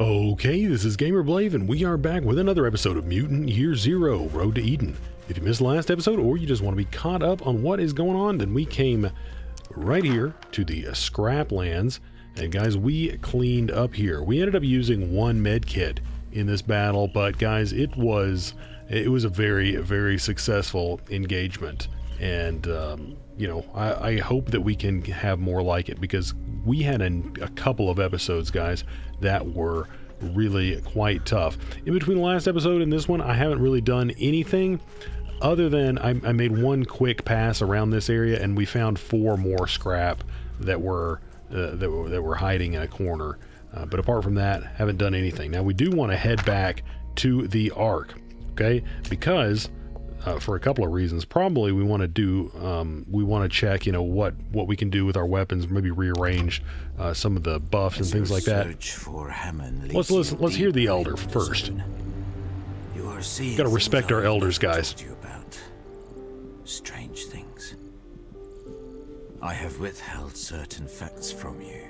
Okay, this is Gamer Blave, and we are back with another episode of Mutant Year Zero, Road to Eden. If you missed the last episode, or you just want to be caught up on what is going on, then we came right here to the scrap lands, and guys, we cleaned up here. We ended up using one med kit in this battle, but guys, it was a very, very successful engagement, and you know, I hope that we can have more like it, because we had a couple of episodes, guys, that were really quite tough. In between the last episode and this one, I haven't really done anything other than I made one quick pass around this area, and we found 4 more scrap that were hiding in a corner. But apart from that, haven't done anything. Now we do want to head back to the Ark, okay? Because for a couple of reasons. Probably we want to do we want to check, you know, what we can do with our weapons, maybe rearrange some of the buffs and things like that. Let's hear the elder first. Gotta respect our elders, guys. Strange things. I have withheld certain facts from you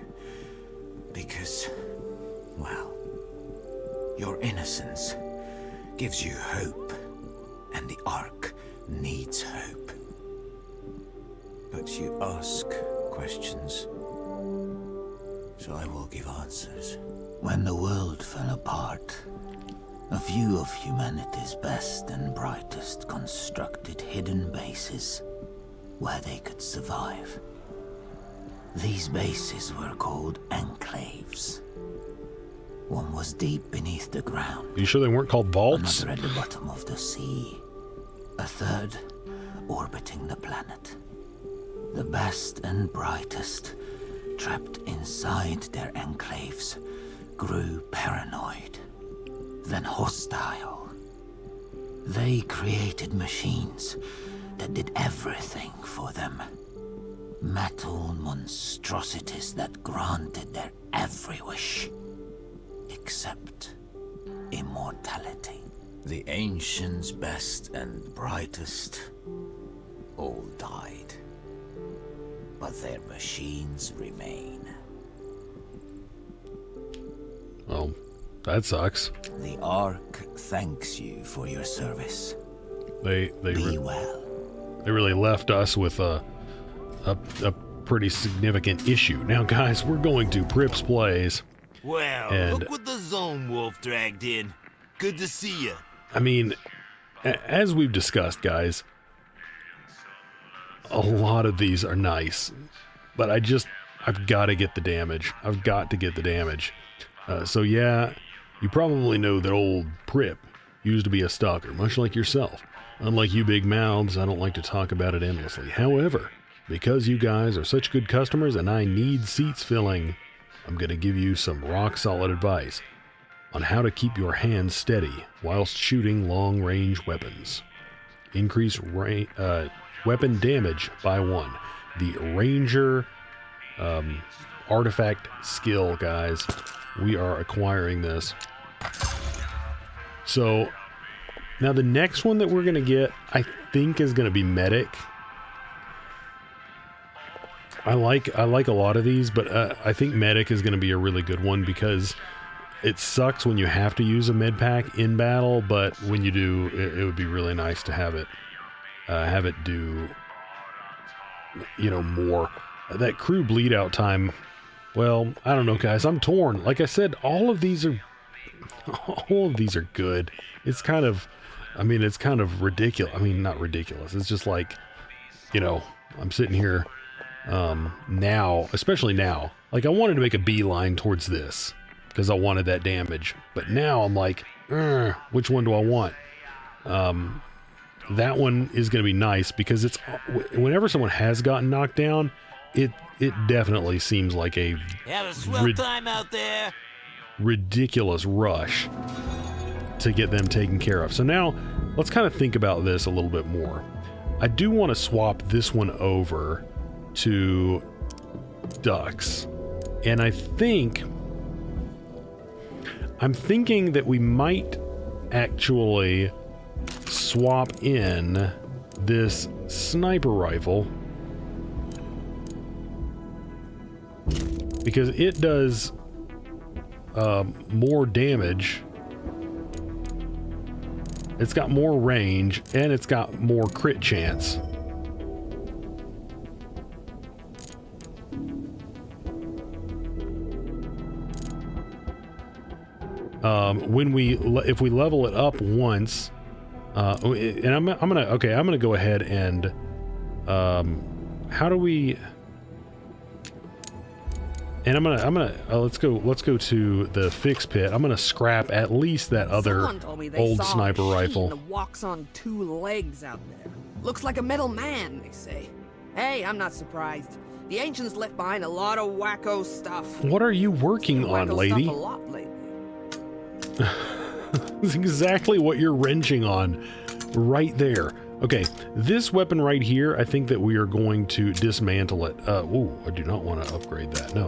because, well, your innocence gives you hope, and the Ark needs hope. But you ask questions, so I will give answers. When the world fell apart, a few of humanity's best and brightest constructed hidden bases where they could survive. These bases were called enclaves. One was deep beneath the ground. You sure they weren't called vaults? Another at the bottom of the sea. A third orbiting the planet. The best and brightest, trapped inside their enclaves, grew paranoid, then hostile. They created machines that did everything for them. Metal monstrosities that granted their every wish, except immortality. The ancients' best and brightest all died, but their machines remain. Well, that sucks. The Ark thanks you for your service. Be well. They really left us with a pretty significant issue. Now, guys, we're going to Prip's Plays. Well, and look what the Zone Wolf dragged in. Good to see you. I mean, as we've discussed, guys, a lot of these are nice, but I've got to get the damage. I've got to get the damage. So yeah, you probably know that old Prip used to be a stalker, much like yourself. Unlike you big mouths, I don't like to talk about it endlessly. However, because you guys are such good customers and I need seats filling, I'm going to give you some rock-solid advice on how to keep your hands steady whilst shooting long-range weapons. Increase weapon damage by 1. The Ranger artifact skill, guys. We are acquiring this. So, now the next one that we're going to get, I think, is going to be Medic. I like a lot of these, but I think Medic is going to be a really good one, because it sucks when you have to use a med pack in battle, but when you do, it would be really nice to have it do, you know, more. That crew bleed out time, well, I don't know, guys. I'm torn. Like I said, all of these are good. It's kind of ridiculous. I mean, not ridiculous. It's just like, you know, I'm sitting here now, especially now, like I wanted to make a beeline towards this because I wanted that damage, but now I'm like, which one do I want? That one is going to be nice, because it's whenever someone has gotten knocked down, it definitely seems like a have a swell time out there. Ridiculous rush to get them taken care of. So now let's kind of think about this a little bit more. I do want to swap this one over to ducks, and I'm thinking that we might actually swap in this sniper rifle, because it does more damage. It's got more range, and it's got more crit chance. If we level it up once, and I'm gonna go ahead and how do we? And let's go to the fix pit. I'm gonna scrap at least that other old sniper rifle. That walks on 2 legs out there. Looks like a metal man, they say. Hey, I'm not surprised. The ancients left behind a lot of wacko stuff. What are you working on, lady? A lot lately. That's exactly what you're wrenching on right there. Okay, this weapon right here, I think that we are going to dismantle it. Ooh, I do not want to upgrade that, no.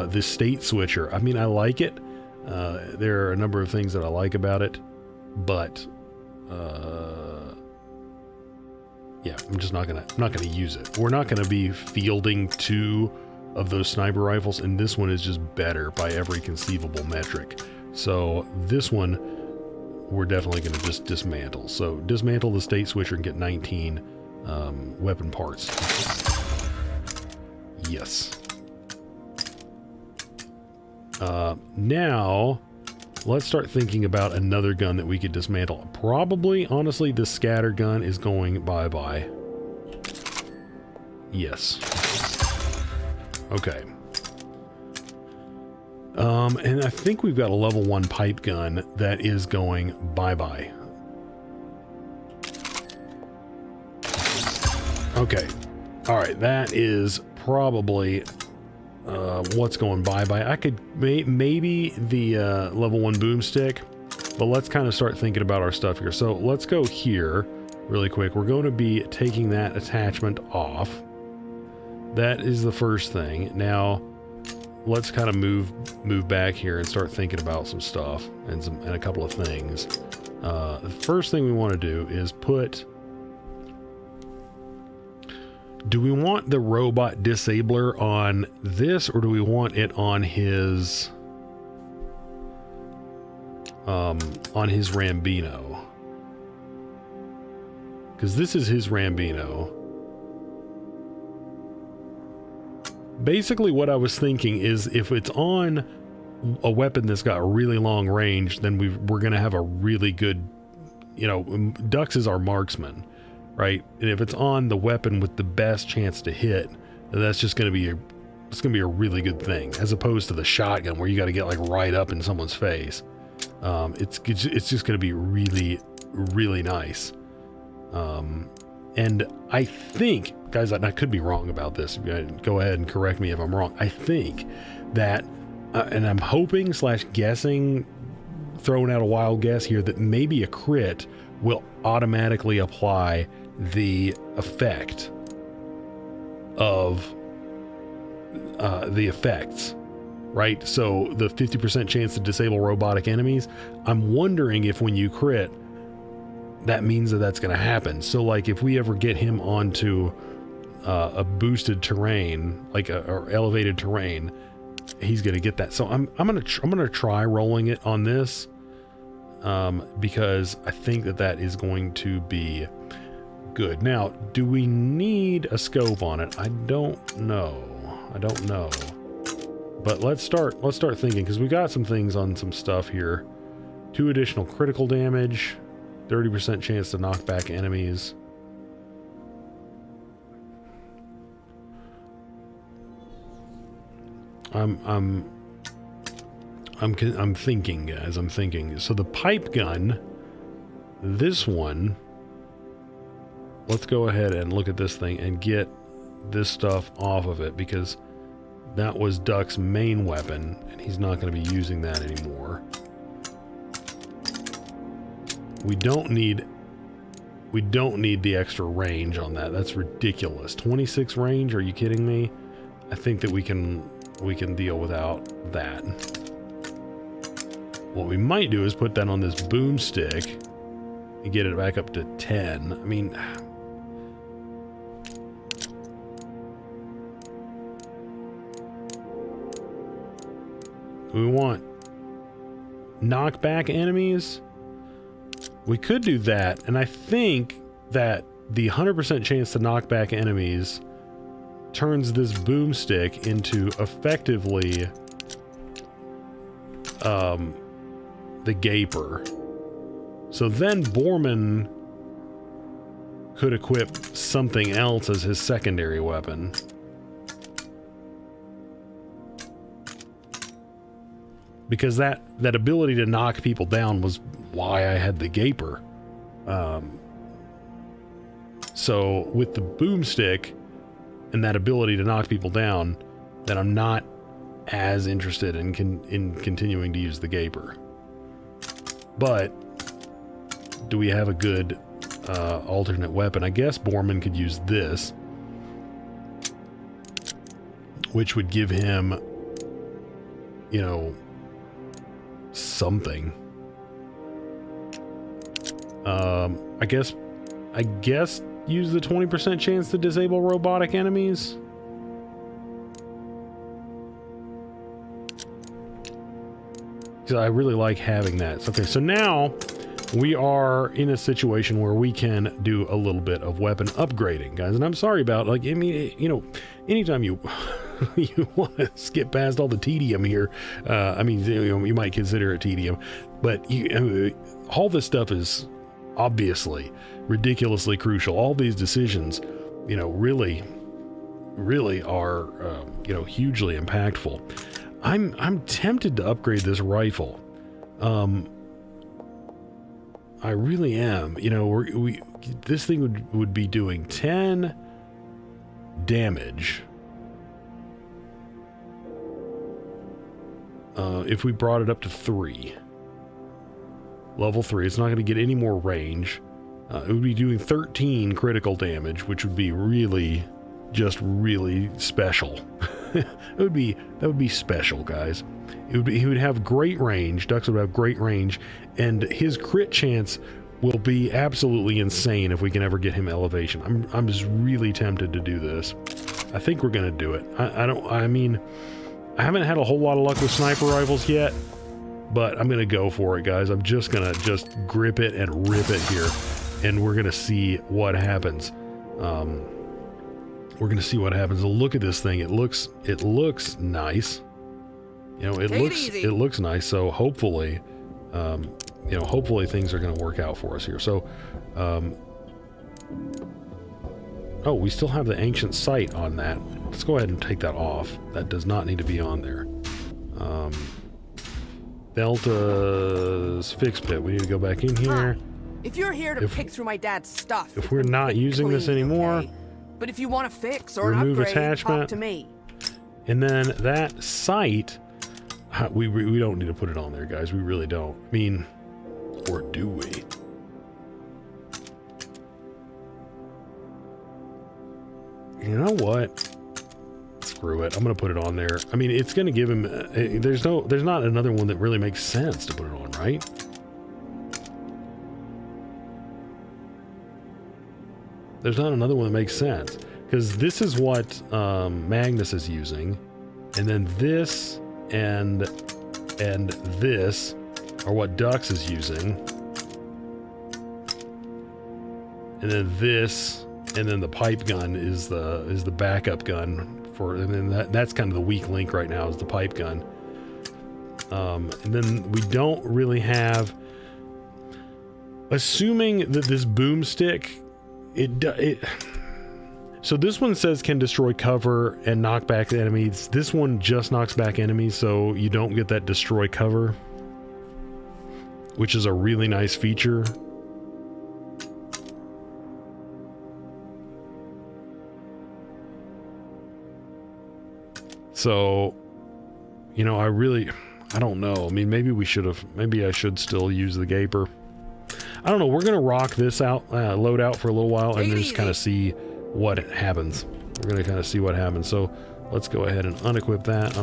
This state switcher, I mean, I like it. There are a number of things that I like about it, but yeah, I'm just not gonna use it. We're not gonna be fielding 2 of those sniper rifles, and this one is just better by every conceivable metric. So this one, we're definitely going to just dismantle. So dismantle the state switcher and get 19 weapon parts. Yes. Now, let's start thinking about another gun that we could dismantle. Probably, honestly, the scatter gun is going bye-bye. Yes. Okay. And I think we've got a level 1 pipe gun that is going bye-bye. Okay. All right, that is probably what's going bye-bye. I could maybe the level 1 boomstick, but let's kind of start thinking about our stuff here. So let's go here really quick. We're going to be taking that attachment off. That is the first thing. Now, let's kind of move back here and start thinking about some stuff and a couple of things. The first thing we want to do is do we want the robot disabler on this, or do we want it on his Rambino? Because this is his Rambino. Basically, what I was thinking is if it's on a weapon that's got really long range, then we're going to have a really good, Dux is our marksman, right? And if it's on the weapon with the best chance to hit, then that's just going to be a really good thing, as opposed to the shotgun where you got to get like right up in someone's face. It's just going to be really, really nice. And I think, guys, I could be wrong about this. Go ahead and correct me if I'm wrong. I think that, and I'm hoping / guessing, throwing out a wild guess here, that maybe a crit will automatically apply the effect of the effects, right? So the 50% chance to disable robotic enemies, I'm wondering if when you crit, that means that's going to happen. So like if we ever get him onto a boosted terrain, like or elevated terrain, he's going to get that. So I'm going to try rolling it on this because I think that is going to be good. Now, do we need a scope on it? I don't know. But let's start thinking, because we got some things on some stuff here. 2 additional critical damage. 30% chance to knock back enemies. I'm thinking, guys. I'm thinking. So the pipe gun, this one. Let's go ahead and look at this thing and get this stuff off of it, because that was Duck's main weapon, and he's not going to be using that anymore. We don't need the extra range on that. That's ridiculous. 26 range? Are you kidding me? I think that we can deal without that. What we might do is put that on this boomstick and get it back up to 10. I mean, we want knock back enemies, we could do that. And I think that the 100% chance to knock back enemies turns this boomstick into effectively the Gaper. So then Borman could equip something else as his secondary weapon. Because that ability to knock people down was why I had the Gaper. So with the boomstick and that ability to knock people down, then I'm not as interested in continuing to use the Gaper. But do we have a good alternate weapon? I guess Borman could use this, which would give him, you know, something. I guess use the 20% chance to disable robotic enemies. Because I really like having that. Okay, so now we are in a situation where we can do a little bit of weapon upgrading, guys. And I'm sorry about, like, I mean, you know, anytime you you want to skip past all the tedium here, I mean, you know, you might consider it tedium, but all this stuff is obviously ridiculously crucial. All these decisions, you know, really are, you know, hugely impactful. I'm tempted to upgrade this rifle. I really am. You know, this thing would be doing 10 damage if we brought it up to 3. Level 3. It's not going to get any more range. It would be doing 13 critical damage, which would be really special. That would be special, guys. He would have great range. Dux would have great range, and his crit chance will be absolutely insane if we can ever get him elevation. I'm just really tempted to do this. I think we're gonna do it. I mean, I haven't had a whole lot of luck with sniper rifles yet, but I'm gonna go for it, guys. I'm just gonna grip it and rip it here, and we're gonna see what happens. We're gonna see what happens. Look at this thing. It looks nice. You know, it looks nice. So hopefully, you know, hopefully things are gonna work out for us here. So, oh, we still have the ancient sight on that. Let's go ahead and take that off. That does not need to be on there. Delta's fix pit. We need to go back in here. If you're here to pick through my dad's stuff, if we're not using this anymore, okay. But if you want to fix or remove an upgrade, attachment, talk to me. And then that sight, we don't need to put it on there, guys. We really don't. I mean, or do we? You know what? Screw it. I'm gonna put it on there. I mean, it's gonna give him. There's not another one that really makes sense to put it on, right? There's not another one that makes sense, because this is what Magnus is using, and then this and this are what Dux is using, and then this, and then the pipe gun is the backup gun for, and then that's kind of the weak link right now is the pipe gun. And then we don't really have, assuming that this boomstick. So this one says can destroy cover and knock back the enemies. This one just knocks back enemies, so you don't get that destroy cover, which is a really nice feature. So, you know, I don't know. I mean, maybe I should still use the Gaper. I don't know. We're going to rock this out, load out for a little while, and then just kind of see what happens. We're going to kind of see what happens. So let's go ahead and unequip that,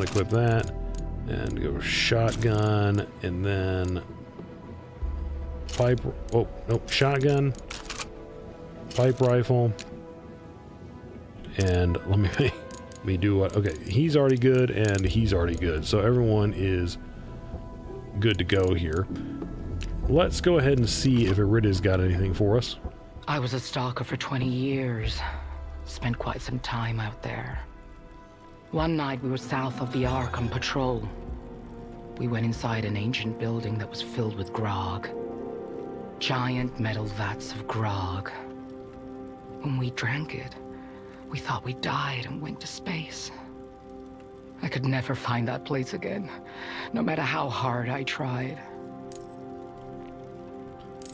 and go shotgun, and then pipe. Oh, nope. Shotgun, pipe rifle, and let me do what? Okay, he's already good, and he's already good. So everyone is good to go here. Let's go ahead and see if Irida's got anything for us. I was a stalker for 20 years. Spent quite some time out there. One night we were south of the Ark on patrol. We went inside an ancient building that was filled with grog. Giant metal vats of grog. When we drank it, we thought we died and went to space. I could never find that place again, no matter how hard I tried.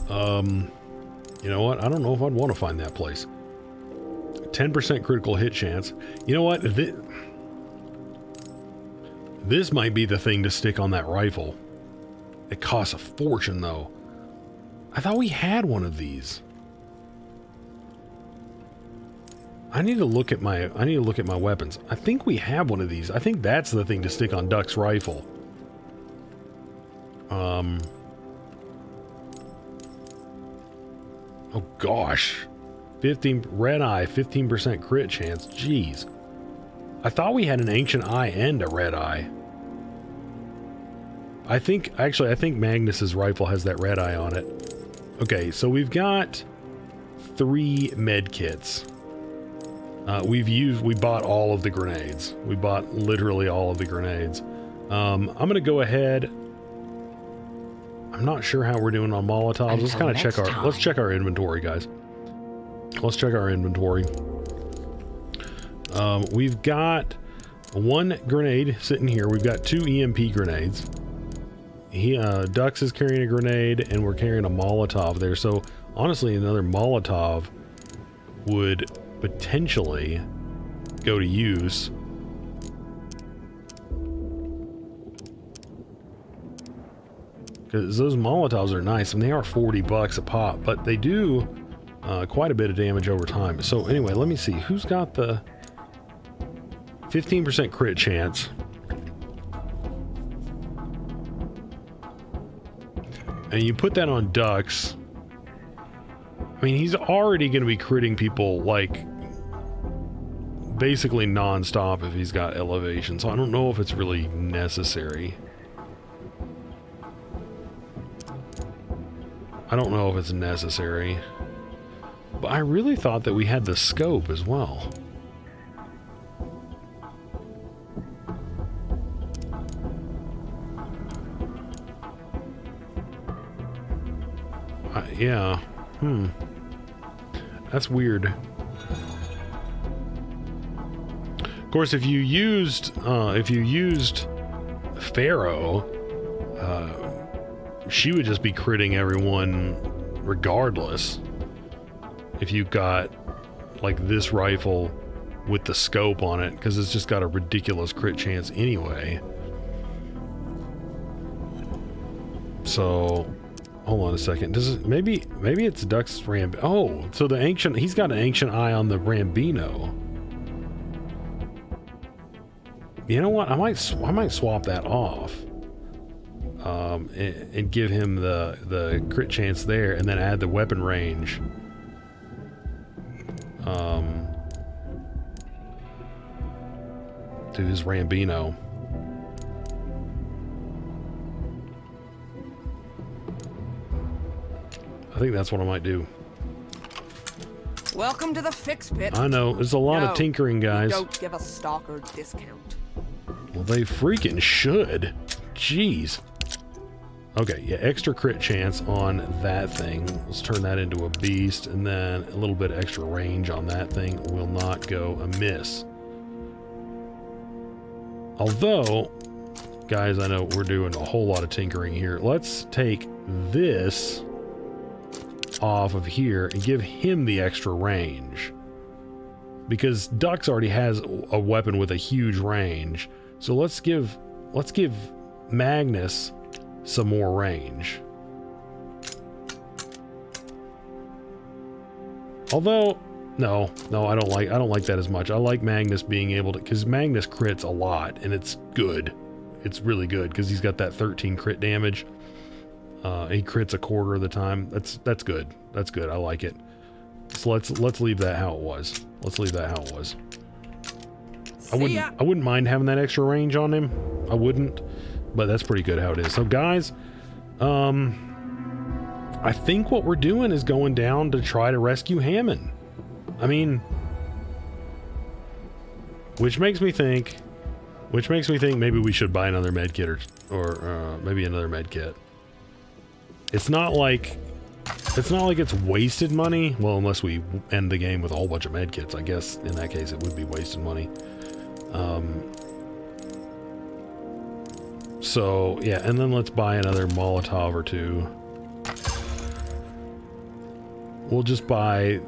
You know what? I don't know if I'd want to find that place. 10% critical hit chance. You know what? This might be the thing to stick on that rifle. It costs a fortune, though. I thought we had one of these. I need to look at my weapons. I think we have one of these. I think that's the thing to stick on Duck's rifle. Oh gosh. 15 red eye, 15% crit chance. Jeez. I thought we had an ancient eye and a red eye. I think Magnus's rifle has that red eye on it. Okay, so we've got 3 med kits. We bought all of the grenades. We bought literally all of the grenades. I'm gonna go ahead. I'm not sure how we're doing on Molotovs. Let's kind of check our inventory, guys. Let's check our inventory. We've got 1 grenade sitting here. We've got 2 EMP grenades. Dux is carrying a grenade, and we're carrying a Molotov there. So honestly, another Molotov would potentially go to use. Because those Molotovs are nice, and they are $40 a pop, but they do quite a bit of damage over time. So anyway, let me see. Who's got the 15% crit chance? And you put that on Dux. I mean, he's already going to be critting people, like, basically non-stop if he's got elevation. So I don't know if it's really necessary. I don't know if it's necessary. But I really thought that we had the scope as well. Yeah. That's weird. Of course, if you used Pharaoh, she would just be critting everyone regardless. If you got like this rifle with the scope on it, because it's just got a ridiculous crit chance anyway. So hold on a second. Does it maybe it's Duck's Rambino? Oh, so he's got an ancient eye on the Rambino. You know what? I might swap that off. And give him the crit chance there, and then add the weapon range. To his Rambino. I think that's what I might do. Welcome to the fix pit. I know, there's a lot of tinkering, guys. Don't give a stalker discount. Well, they freaking should. Jeez. Okay, yeah, extra crit chance on that thing. Let's turn that into a beast, and then a little bit extra range on that thing will not go amiss. Although, guys, I know we're doing a whole lot of tinkering here. Let's take this off of here and give him the extra range. Because Dux already has a weapon with a huge range. So let's give Magnus some more range. Although, no, I don't like that as much. I like Magnus being able to, because Magnus crits a lot, and it's good. It's really good because he's got that 13 crit damage. He crits a quarter of the time. That's good. That's good. I like it. So let's leave that how it was. Let's leave that how it was. I wouldn't mind having that extra range on him. I wouldn't. but that's pretty good how it is. So guys, I think what we're doing is going down to try to rescue Hammond. I mean, which makes me think maybe we should buy another med kit or maybe another med kit. It's not like it's wasted money. Well, unless we end the game with a whole bunch of med kits, I guess in that case it would be wasted money. So yeah, and then let's buy another Molotov or two. We'll just buy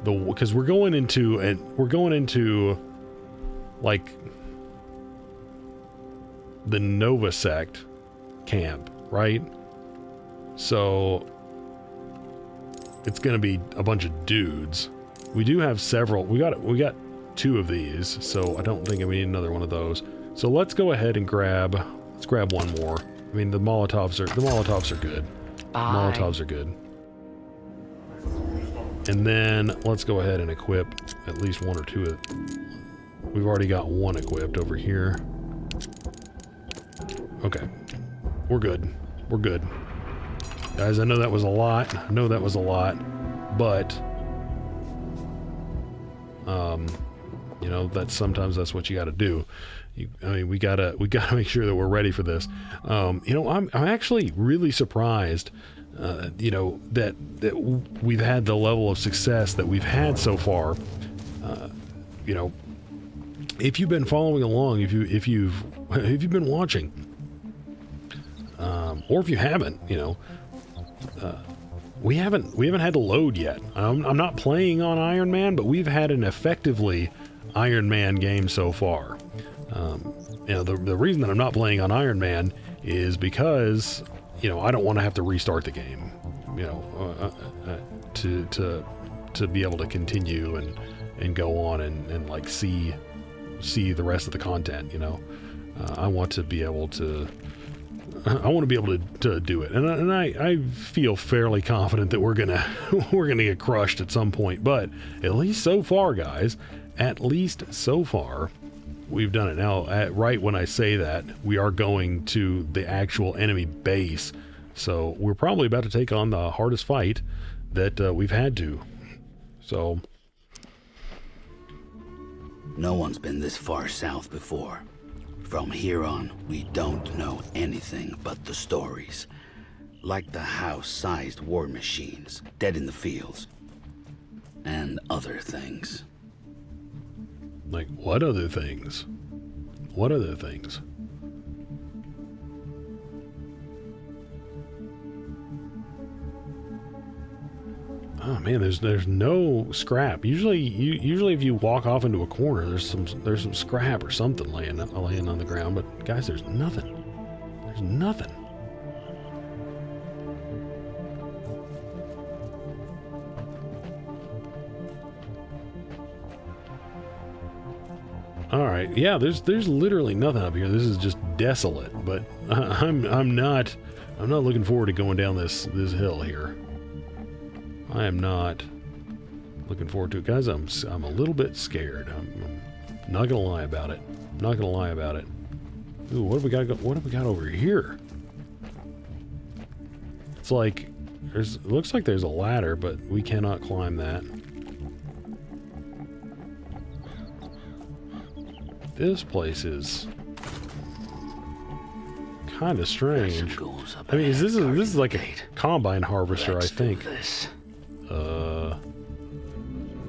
because we're going into like the Nova Sect camp, right? So it's gonna be a bunch of dudes. We do have several. We got 2 of these, so I don't think we need another one of those. So let's go ahead and grab one more. I mean, the Molotovs are good. Bye. Molotovs are good. And then let's go ahead and equip at least 1 or 2 of. We've already got 1 equipped over here. Okay, we're good. We're good, guys. I know that was a lot. But you know, sometimes that's what you got to do. I mean, we gotta make sure that we're ready for this. You know, I'm actually really surprised. You know, that we've had the level of success that we've had so far. You know, if you've been following along, if you've been watching, or if you haven't, you know, we haven't had to load yet. I'm not playing on Iron Man, but we've had an effectively Iron Man game so far. You know, the reason that I'm not playing on Iron Man is because, you know, I don't want to have to restart the game, you know, to be able to continue and go on and like see the rest of the content. You know, I want to be able to do it, and I feel fairly confident that we're gonna get crushed at some point. But at least so far, guys, we've done it. Now, right when I say that, we are going to the actual enemy base, so we're probably about to take on the hardest fight that we've had to. So, no one's been this far south before. From here on, we don't know anything but the stories. Like the house-sized war machines, dead in the fields. And other things. Like, what other things? What other things? Oh man, there's no scrap. Usually if you walk off into a corner, there's some scrap or something laying on the ground. But guys, there's nothing. There's nothing. All right, yeah, there's literally nothing up here. This is just desolate. But I'm not looking forward to going down this hill here. I am not looking forward to it, guys. I'm a little bit scared. I'm not gonna lie about it. Ooh, what have we got? What have we got over here? It's like it looks like there's a ladder, but we cannot climb that. This place is kind of strange. I mean, this is like a combine harvester, I think.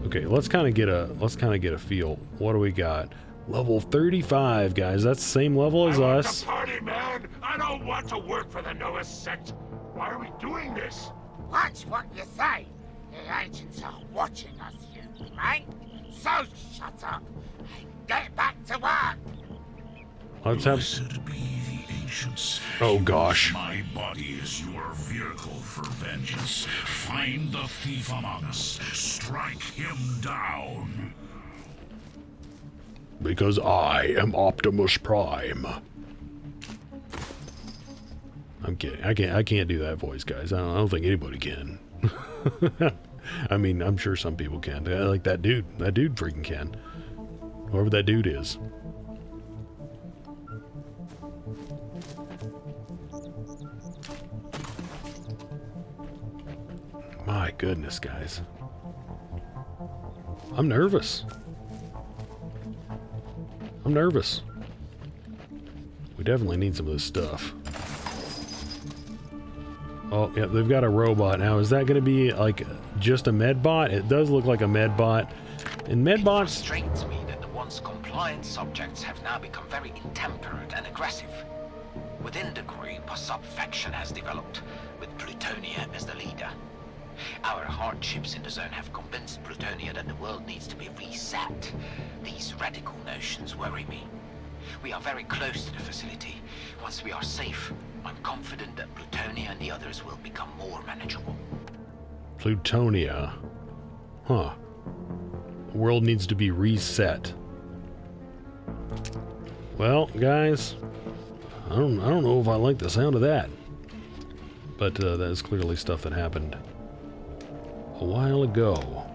Okay, let's kind of get a feel. What do we got? Level 35, guys. That's the same level as us. Party, man. I don't want to work for the Noah sect. Why are we doing this? Watch what you say. The ancients are watching us, you man. So shut up and get back to work. Let's have. Blessed be the ancients. Oh gosh. My body is your vehicle for vengeance. Find the thief among us. Strike him down. Because I am Optimus Prime. I'm kidding. I can't do that voice, guys. I don't think anybody can. I mean, I'm sure some people can. Like that dude. That dude freaking can. Whoever that dude is. My goodness, guys. I'm nervous. I'm nervous. We definitely need some of this stuff. Oh, yeah, they've got a robot now. Is that going to be like just a med bot? It does look like a med bot. And med bots... It frustrates me that the once compliant subjects have now become very intemperate and aggressive. Within the group, a sub-faction has developed, with Plutonia as the leader. Our hardships in the zone have convinced Plutonia that the world needs to be reset. These radical notions worry me. We are very close to the facility. Once we are safe, I'm confident that Plutonia and the others will become more manageable. Plutonia. Huh. The world needs to be reset. Well, guys, I don't know if I like the sound of that. But that is clearly stuff that happened a while ago.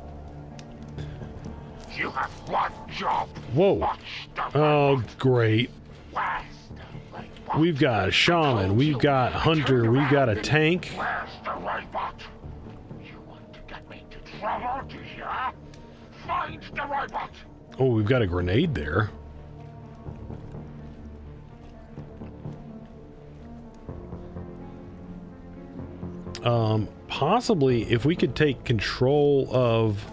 You have one job. Whoa. Watch the Oh, robot. great. Where's the robot? We've got a shaman, we've got hunter, we've got a tank. Where's the robot? You want to get me into trouble, do you? Find the robot. Oh, we've got a grenade there. Possibly if we could take control of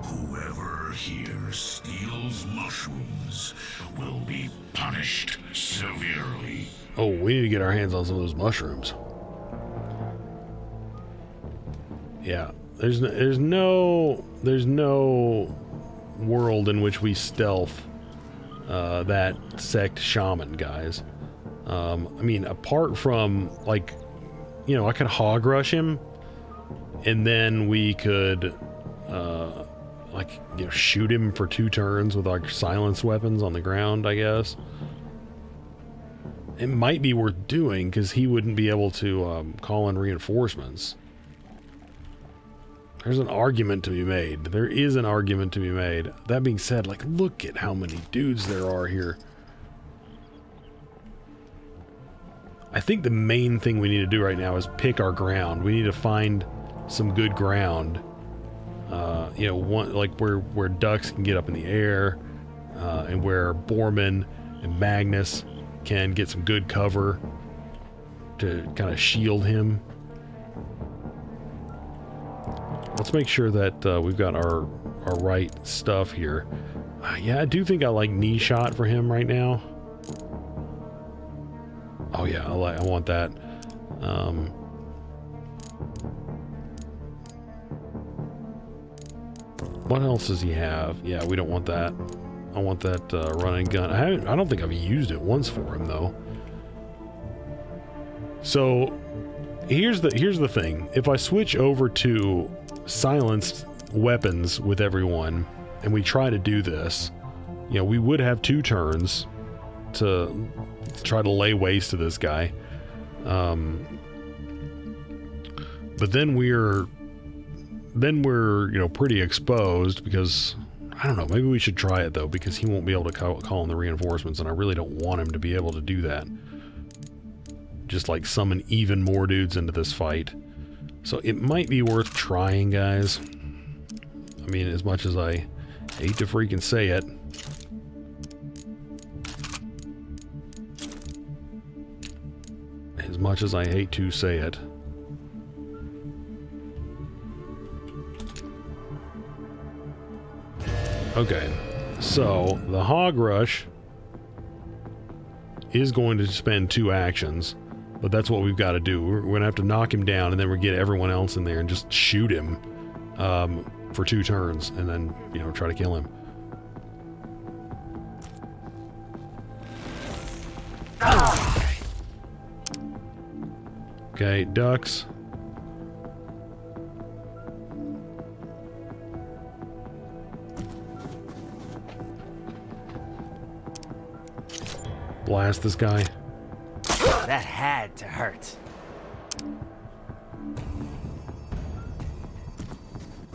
Whoever here steals mushrooms will be punished severely. oh, we need to get our hands on some of those mushrooms. Yeah, there's no world in which we stealth that sect shaman, guys. I mean, apart from, like, you know, I could hog rush him, and then we could, like, you know, shoot him for 2 turns with our silenced weapons on the ground, I guess. It might be worth doing, because he wouldn't be able to call in reinforcements. There's an argument to be made. There is an argument to be made. That being said, like, look at how many dudes there are here. I think the main thing we need to do right now is pick our ground. We need to find some good ground. You know, one like where ducks can get up in the air, and where Borman and Magnus can get some good cover to kind of shield him. Let's make sure that we've got our right stuff here. Yeah, I do think I like knee shot for him right now. Oh yeah, I want that. What else does he have? Yeah, we don't want that. I want that running gun. I don't think I've used it once for him though. So here's the thing. If I switch over to silenced weapons with everyone, and we try to do this, you know, we would have 2 turns to try to lay waste to this guy. But then we're you know, pretty exposed, because I don't know, maybe we should try it though, because he won't be able to call in the reinforcements, and I really don't want him to be able to do that. Just like summon even more dudes into this fight. So it might be worth trying, guys. I mean, as much as I hate to freaking say it. As much as I hate to say it. Okay, so the hog rush is going to spend 2 actions, but that's what we've got to do. We're going to have to knock him down, and then we're going to get everyone else in there and just shoot him for 2 turns, and then, you know, try to kill him. Okay, ducks. Blast this guy. That had to hurt.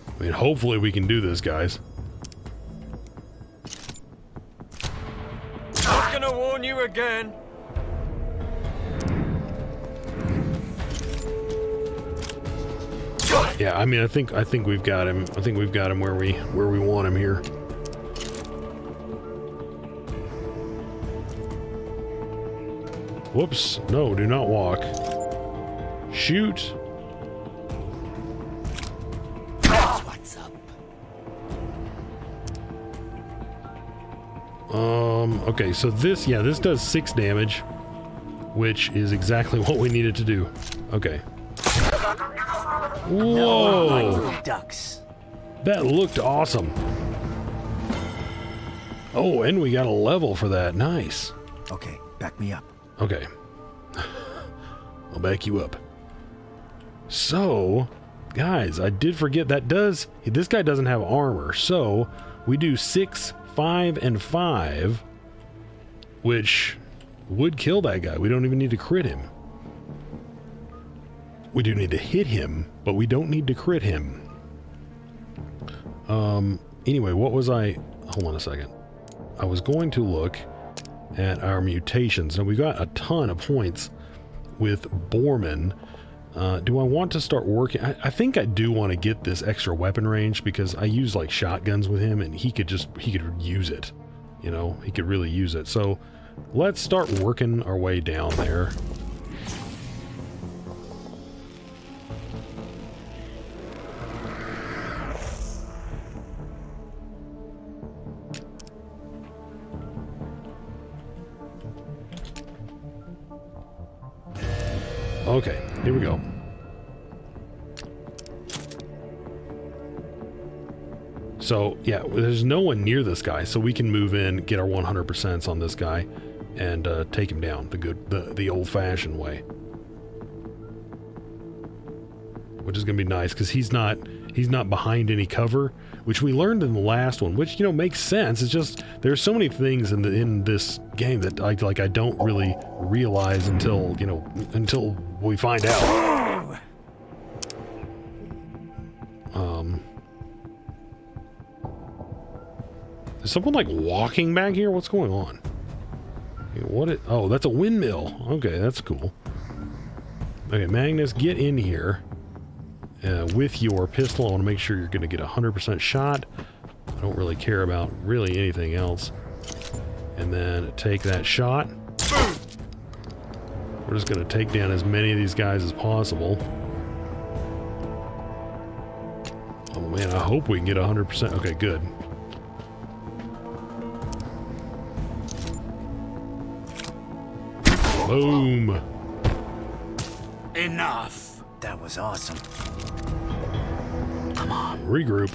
I mean, hopefully we can do this, guys. gonna warn you again. Yeah, I mean, I think we've got him. I think we've got him where we want him here. Whoops! No, do not walk. Shoot. That's what's up. Okay, so this does 6 damage, which is exactly what we needed to do. Okay. Whoa! Ducks. That looked awesome. Oh, and we got a level for that. Nice. Okay, back me up. Okay. I'll back you up. So, guys, I did forget this guy doesn't have armor. So, we do 6, 5, and 5, which would kill that guy. We don't even need to crit him. We do need to hit him, but we don't need to crit him. Anyway, what was I... Hold on a second. I was going to look at our mutations. Now, we got a ton of points with Borman. Do I want to start working? I think I do want to get this extra weapon range because I use like shotguns with him and he could use it. You know, he could really use it. So let's start working our way down there. Okay, here we go. So, yeah, there's no one near this guy, so we can move in, get our 100% on this guy, and take him down the old-fashioned way. Which is going to be nice, because he's not behind any cover, which we learned in the last one, which, you know, makes sense. It's just, there's so many things in this game that I don't really realize until we find out. Is someone like walking back here? What's going on? Oh, that's a windmill. Okay, that's cool. Okay, Magnus, get in here. With your pistol, I want to make sure you're going to get 100% shot. I don't really care about really anything else. And then take that shot. We're just going to take down as many of these guys as possible. Oh man, I hope we can get 100%. Okay, good. Boom. Enough. That was awesome. Come on. Regroup.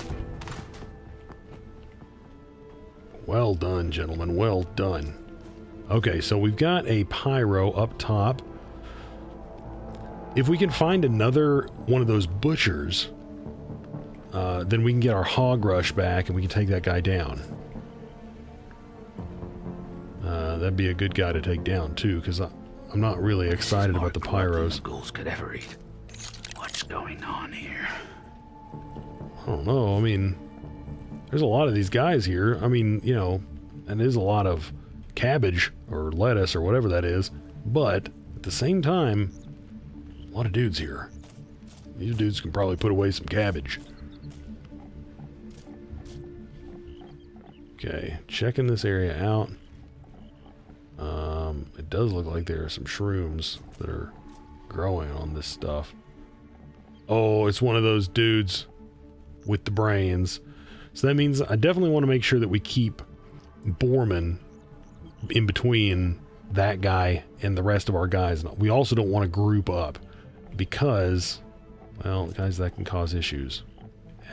Well done, gentlemen. Well done. Okay, so we've got a pyro up top. If we can find another one of those butchers, then we can get our hog rush back and we can take that guy down. That'd be a good guy to take down too, because I'm not really excited about the pyros. Ghouls could ever eat. What's going on here? I don't know. I mean, there's a lot of these guys here. I mean, you know, and there's a lot of cabbage or lettuce or whatever that is. But at the same time, a lot of dudes here. These dudes can probably put away some cabbage. Okay, checking this area out. It does look like there are some shrooms that are growing on this stuff. Oh, it's one of those dudes with the brains. So that means I definitely want to make sure that we keep Borman in between that guy and the rest of our guys. We also don't want to group up because, well, guys, that can cause issues,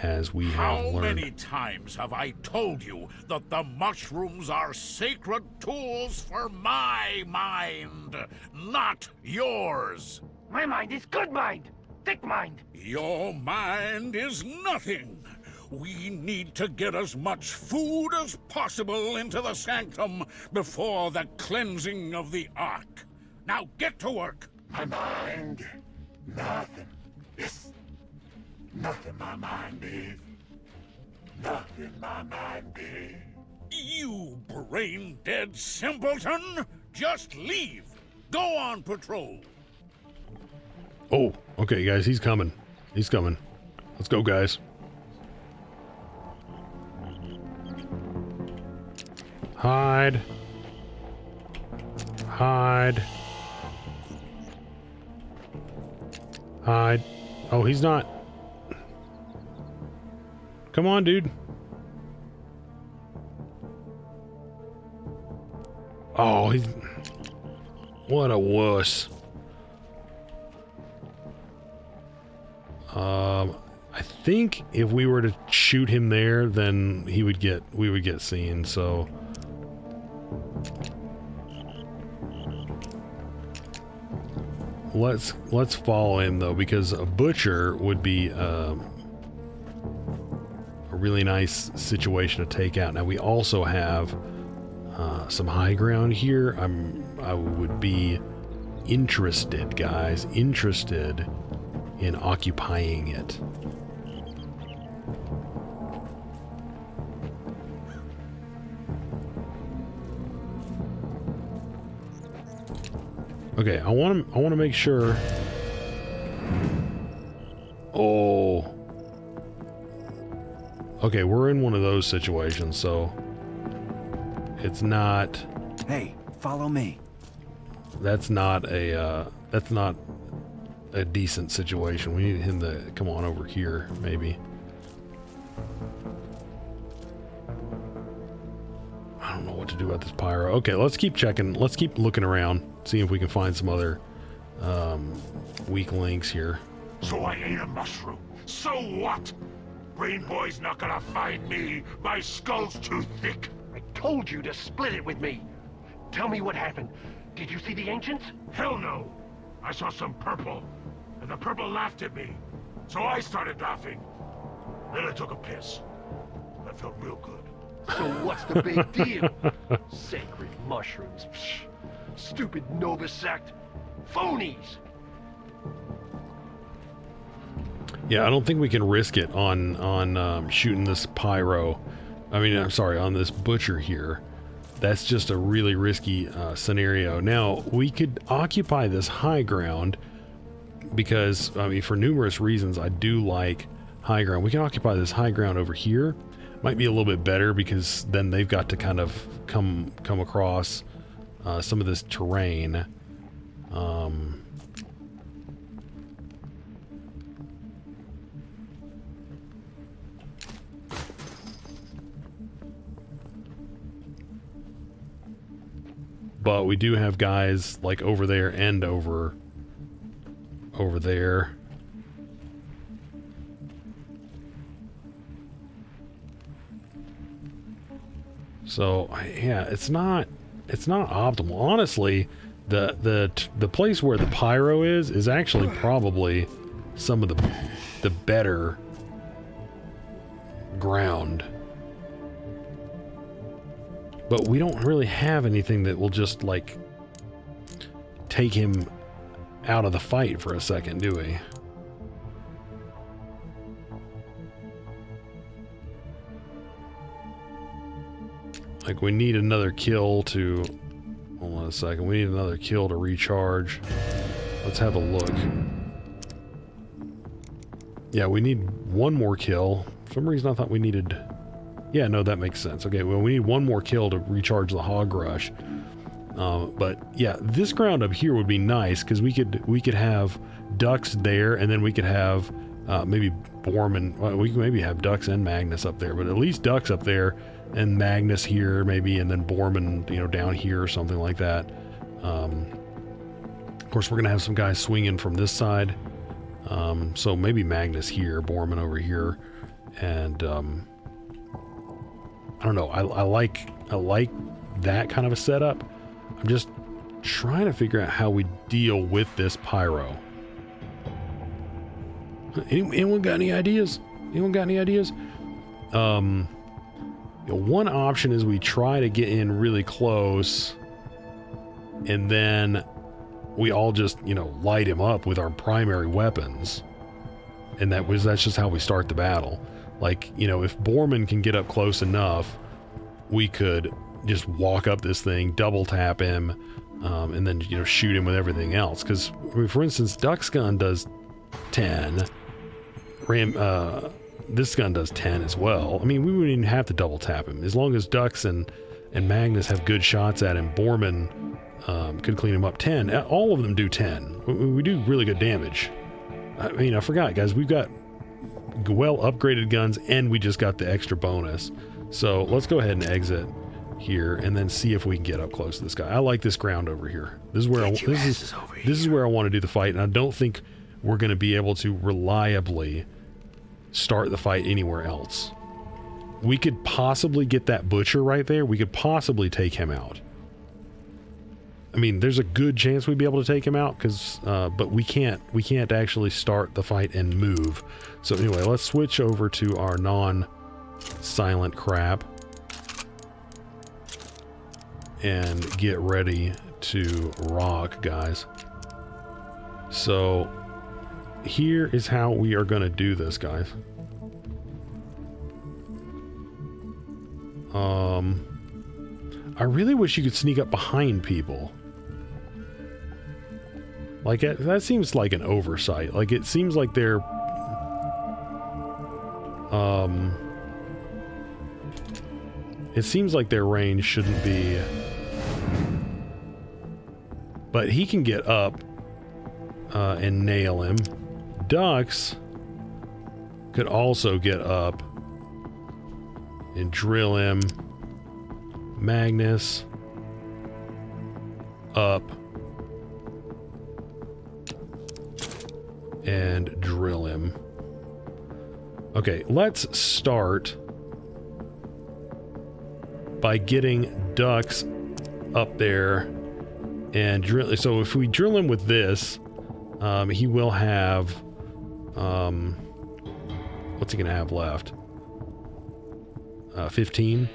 as we have learned. How many times have I told you that the mushrooms are sacred tools for my mind, not yours? My mind is good mind. Thick mind. Your mind is nothing. We need to get as much food as possible into the sanctum before the cleansing of the Ark. Now get to work. My mind. Nothing. Yes. Nothing my mind is. Nothing my mind is. You brain-dead simpleton! Just leave! Go on patrol! Oh, okay, guys, he's coming. He's coming. Let's go, guys. Hide. Hide. Hide. Oh, he's not. Come on, dude. Oh, he's... What a wuss. I think if we were to shoot him there, then we would get seen, so... Let's follow him though, because a butcher would be a really nice situation to take out. Now we also have some high ground here. I would be interested, guys, interested in occupying it. Okay, I want to make sure. Oh. Okay, we're in one of those situations, so it's not. Hey, follow me. That's not a decent situation. We need him to come on over here, maybe. I don't know what to do about this pyro. Okay, let's keep checking. Let's keep looking around, seeing if we can find some other weak links here. So I ate a mushroom. So what? Brain Boy's not gonna find me. My skull's too thick. I told you to split it with me. Tell me what happened. Did you see the ancients? Hell no. I saw some purple, and the purple laughed at me. So I started laughing. Then I took a piss. That felt real good. So what's the big deal? Sacred mushrooms. Psh, stupid Nova sect. Phonies. Yeah, I don't think we can risk it on shooting this pyro. I mean, I'm sorry, on this butcher here. That's just a really risky scenario. Now, we could occupy this high ground because, I mean, for numerous reasons, I do like high ground. We can occupy this high ground over here. Might be a little bit better because then they've got to kind of come across some of this terrain. But we do have guys like over there and over there. So yeah, it's not optimal. Honestly, the place where the pyro is actually probably some of the better ground. But we don't really have anything that will just, like, take him out of the fight for a second, do we? Like, we need another kill to... Hold on a second. We need another kill to recharge. Let's have a look. Yeah, we need one more kill. For some reason, I thought we needed... Yeah, no, that makes sense. Okay, well, we need one more kill to recharge the hog rush. But yeah, this ground up here would be nice because we could have ducks there, and then we could have maybe Borman. Well, we could maybe have ducks and Magnus up there, but at least ducks up there and Magnus here maybe, and then Borman, you know, down here or something like that. Of course, we're gonna have some guys swinging from this side, so maybe Magnus here, Borman over here, and I don't know. I like that kind of a setup. I'm just trying to figure out how we deal with this pyro. Anyone got any ideas? Anyone got any ideas? You know, one option is we try to get in really close, and then we all just, you know, light him up with our primary weapons, and that's just how we start the battle. Like, you know, if Borman can get up close enough, we could just walk up this thing, double tap him, and then, you know, shoot him with everything else. Because, I mean, for instance, Duck's gun does 10. This gun does 10 as well. I mean, we wouldn't even have to double tap him. As long as Ducks and Magnus have good shots at him, Borman could clean him up 10. All of them do 10. We do really good damage. I mean, I forgot, guys. We've got well upgraded guns, and we just got the extra bonus. So let's go ahead and exit here, and then see if we can get up close to this guy. I like this ground over here. This is where this is where I want to do the fight, and I don't think we're going to be able to reliably start the fight anywhere else. We could possibly get that butcher right there. We could possibly take him out. I mean, there's a good chance we'd be able to take him out, because but we can't actually start the fight and move. So anyway, let's switch over to our non-silent crap and get ready to rock, guys. So here is how we are going to do this, guys. I really wish you could sneak up behind people. Like, that seems like an oversight. Like, it seems like they're it seems like their range shouldn't be, but he can get up and nail him. Ducks could also get up and drill him. Magnus up and drill him. Okay, let's start by getting Ducks up there and drill. So if we drill him with this, he will have what's he gonna have left? 15.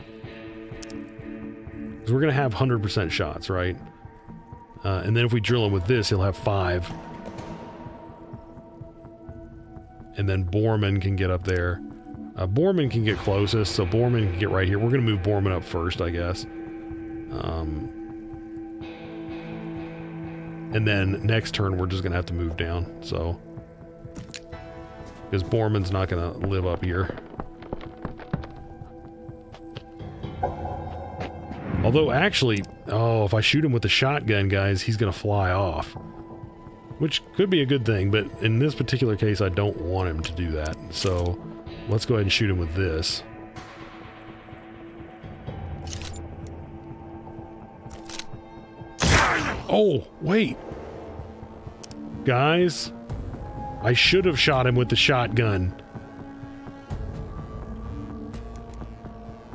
Because we're gonna have 100% shots, right? And then if we drill him with this, he'll have 5. And then Borman can get up there. Borman can get closest, so Borman can get right here. We're gonna move Borman up first, I guess. And then next turn, we're just gonna have to move down, so. Because Borman's not gonna live up here. Although, actually, oh, if I shoot him with the shotgun, guys, he's gonna fly off. Which could be a good thing, but in this particular case, I don't want him to do that. So, let's go ahead and shoot him with this. Oh, wait. Guys, I should have shot him with the shotgun.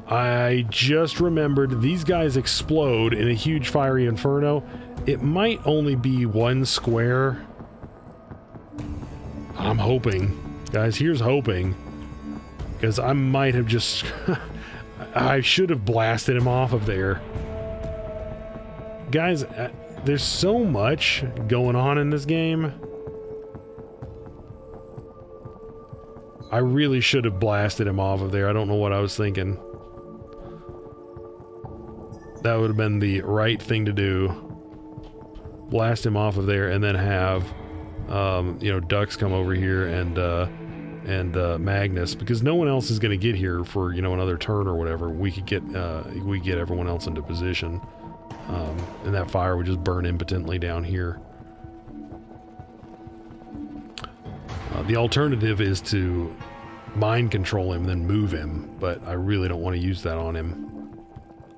I just remembered these guys explode in a huge fiery inferno. It might only be 1 square. I'm hoping. Guys, here's hoping. Because I might have just... I should have blasted him off of there. Guys, there's so much going on in this game. I really should have blasted him off of there. I don't know what I was thinking. That would have been the right thing to do. Blast him off of there and then have, you know, Ducks come over here and Magnus, because no one else is going to get here for, you know, another turn or whatever. We could get everyone else into position, and that fire would just burn impotently down here. The alternative is to mind control him, then move him, but I really don't want to use that on him.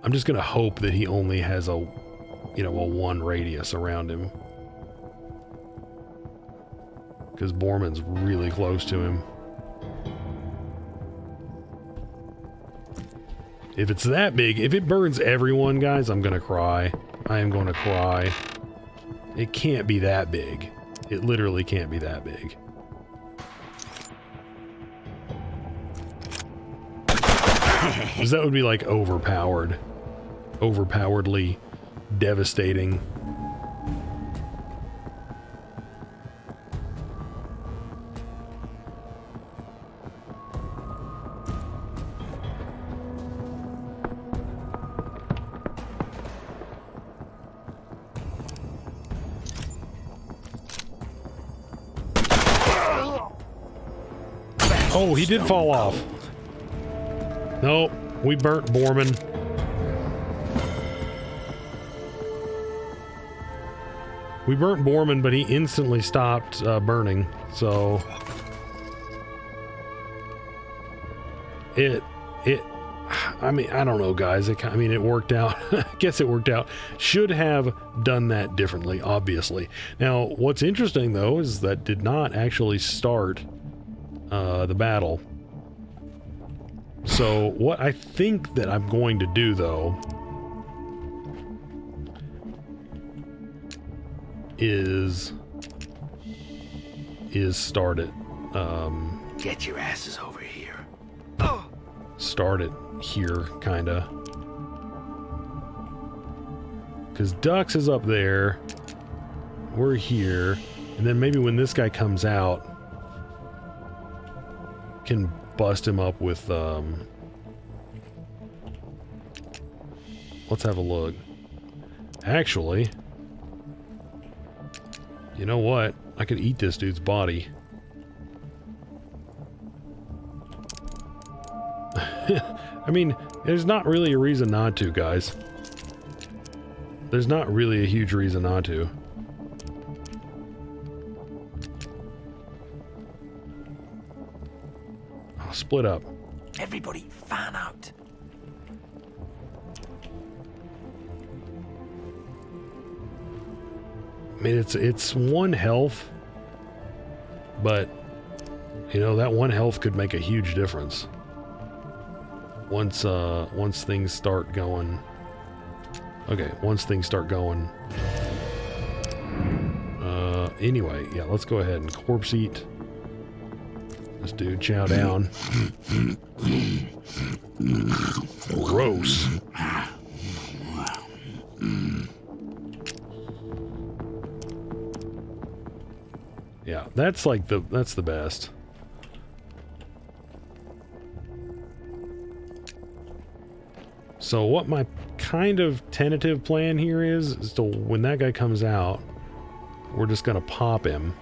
I'm just gonna hope that he only has a, you know, a 1 radius around him. Because Borman's really close to him. If it's that big, if it burns everyone, guys, I'm gonna cry. I am gonna cry. It can't be that big. It literally can't be that big. Because that would be like overpoweredly devastating. Oh, he did fall off. Nope, we burnt Borman. We burnt Borman, but he instantly stopped burning, so... I mean, I don't know, guys. I mean, it worked out. I guess it worked out. Should have done that differently, obviously. Now, what's interesting, though, is that did not actually start the battle. So, what I think that I'm going to do, though, is start it. Get your asses over here. Start it here, kinda. Because Dux is up there. We're here. And then maybe when this guy comes out, can bust him up with, let's have a look. Actually, you know what? I could eat this dude's body. I mean, there's not really a reason not to, guys. There's not really a huge reason not to. Oh, split up. Everybody fan out. I mean, it's one health, but, you know, that one health could make a huge difference. Once things start going. Okay, once things start going. Anyway, yeah, let's go ahead and corpse eat. This dude chow down. Gross. Yeah, that's like that's the best. So what my kind of tentative plan here is to, when that guy comes out, we're just gonna pop him.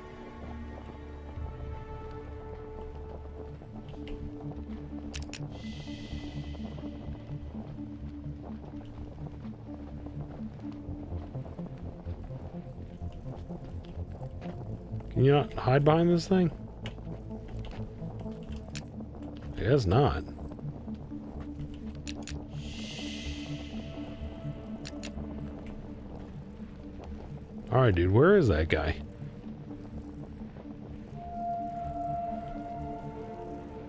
Can you not hide behind this thing? I guess not. Alright, dude, where is that guy?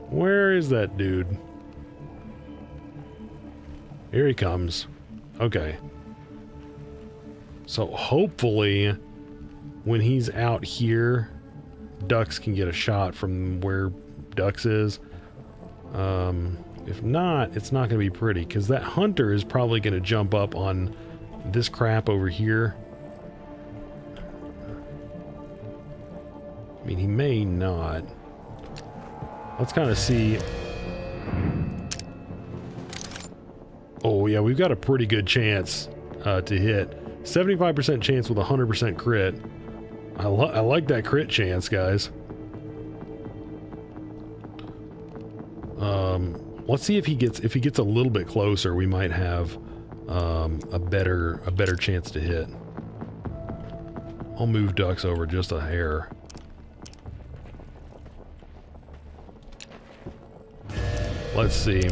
Where is that dude? Here he comes. Okay. So hopefully, when he's out here, Dux can get a shot from where Dux is. If not, it's not going to be pretty, because that hunter is probably going to jump up on this crap over here. I mean, he may not. Let's kind of see. Oh, yeah, we've got a pretty good chance to hit. 75% chance with a 100% crit. I like that crit chance, guys. Let's see if he gets a little bit closer. We might have a better chance to hit. I'll move Dux over just a hair. Let's see.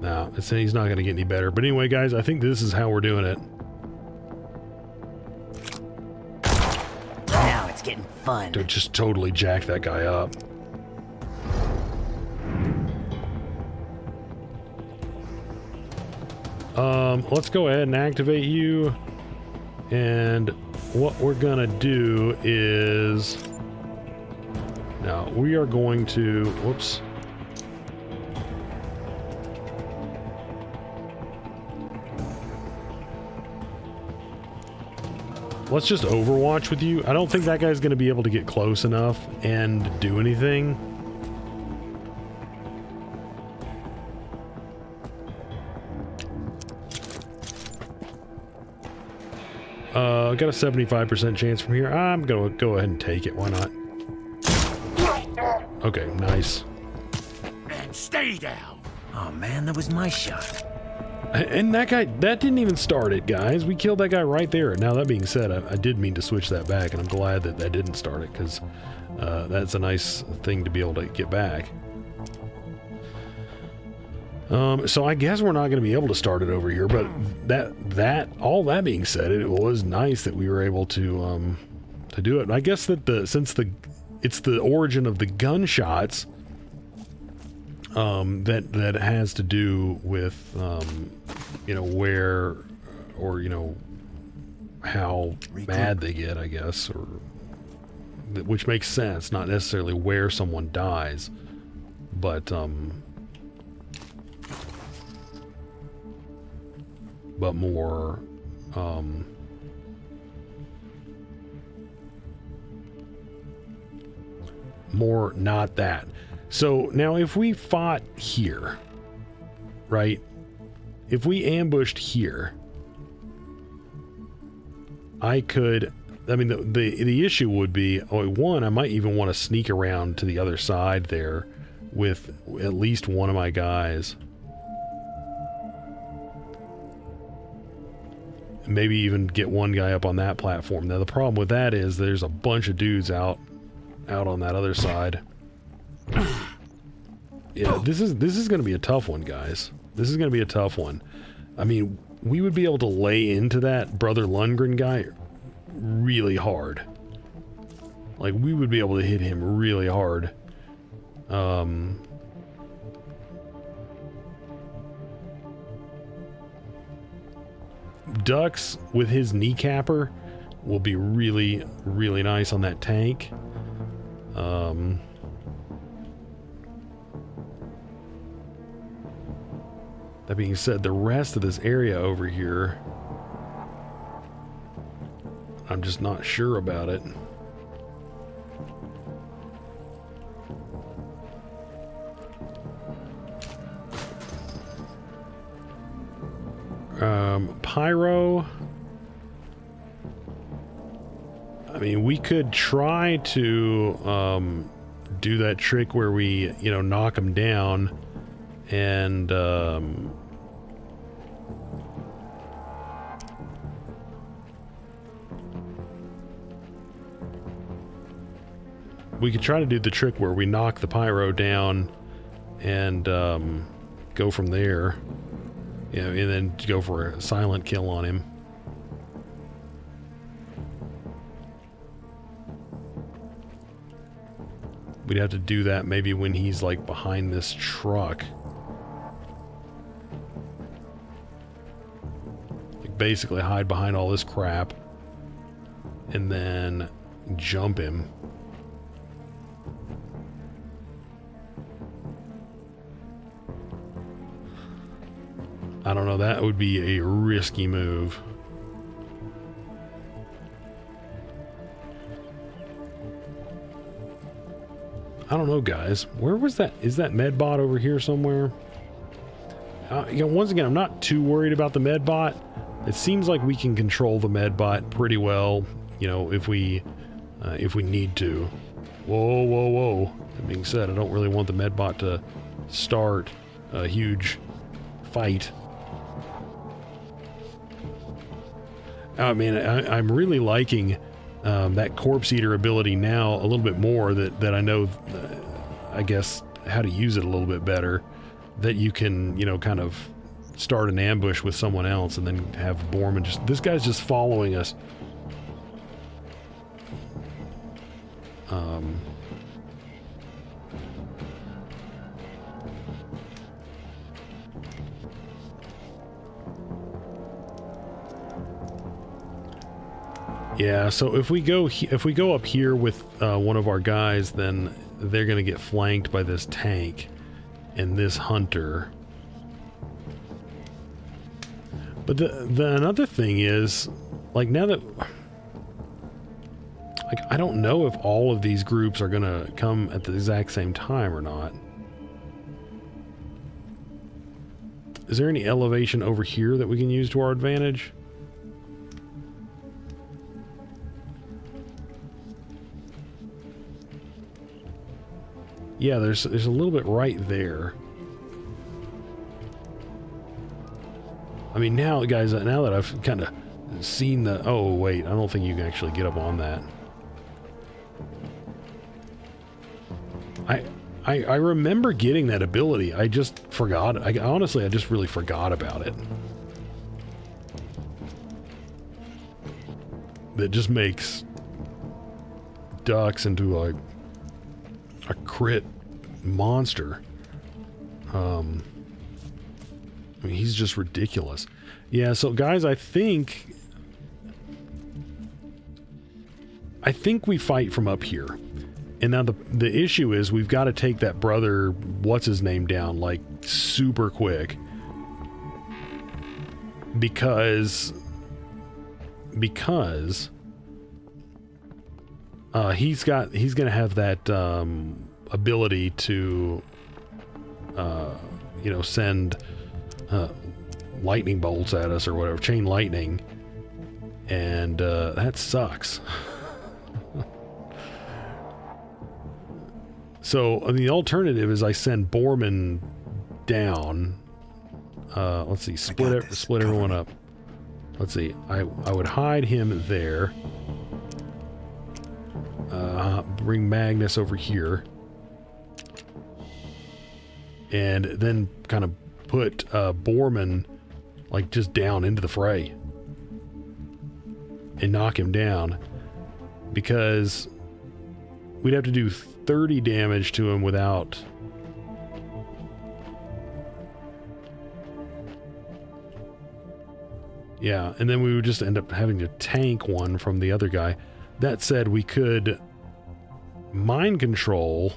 No, he's not going to get any better. But anyway, guys, I think this is how we're doing it. Now it's getting fun. To just totally jack that guy up. Let's go ahead and activate you. And what we're gonna do is... Now, we are going to... Whoops. Let's just overwatch with you. I don't think that guy's going to be able to get close enough and do anything. I got a 75% chance from here. I'm going to go ahead and take it. Why not? Okay, nice. And stay down. Oh man, that was my shot. And that guy, that didn't even start it, guys. We killed that guy right there. Now, that being said, I did mean to switch that back, and I'm glad that that didn't start it, because that's a nice thing to be able to get back. So I guess we're not going to be able to start it over here, but all that being said, it was nice that we were able to do it. And I guess that since it's the origin of the gunshots, that has to do with, you know, where, or, you know, how mad they get, I guess, or which makes sense, not necessarily where someone dies, but more, more not that. So now if we fought here, right? If we ambushed here, I could, I mean, the issue would be, one, I might even want to sneak around to the other side there with at least one of my guys. Maybe even get one guy up on that platform. Now the problem with that is there's a bunch of dudes out on that other side. Yeah, this is going to be a tough one, guys. This is going to be a tough one. I mean, we would be able to lay into that Brother Lundgren guy really hard. Like, we would be able to hit him really hard. Dux with his kneecapper will be really, really nice on that tank. That being said, the rest of this area over here, I'm just not sure about it. Pyro. I mean, we could try to do that trick where we, you know, knock them down and we could try to do the trick where we knock the pyro down and go from there, you know, and then go for a silent kill on him. We'd have to do that maybe when he's like behind this truck. Like basically hide behind all this crap and then jump him. I don't know, that would be a risky move. I don't know, guys. Where was that? Is that medbot over here somewhere? You know, once again, I'm not too worried about the medbot. It seems like we can control the medbot pretty well, you know, if we need to. Whoa, whoa, whoa. That being said, I don't really want the medbot to start a huge fight. I mean, I'm really liking that corpse eater ability now a little bit more, that I know, I guess, how to use it a little bit better. That you can, you know, kind of start an ambush with someone else and then have Borman just, this guy's just following us. Yeah, so if we go up here with one of our guys, then they're gonna get flanked by this tank and this hunter. But the another thing is, like, now that, like, I don't know if all of these groups are gonna come at the exact same time or not. Is there any elevation over here that we can use to our advantage? Yeah, there's a little bit right there. I mean, now, guys, now that I've kind of seen the... Oh, wait, I don't think you can actually get up on that. I remember getting that ability. I just forgot. Honestly, I just really forgot about it. That just makes Dux into a crit monster. I mean, he's just ridiculous. Yeah, so guys, I think we fight from up here. And now the issue is we've got to take that brother, what's his name, down like super quick. Because he's gonna have that ability to you know, send lightning bolts at us or whatever, chain lightning, and that sucks. So the alternative is I send Borman down. Let's see, split everyone up. Let's see, I would hide him there. Bring Magnus over here. And then kind of put Borman like just down into the fray. And knock him down. Because we'd have to do 30 damage to him without... Yeah, and then we would just end up having to tank one from the other guy. That said, we could mind control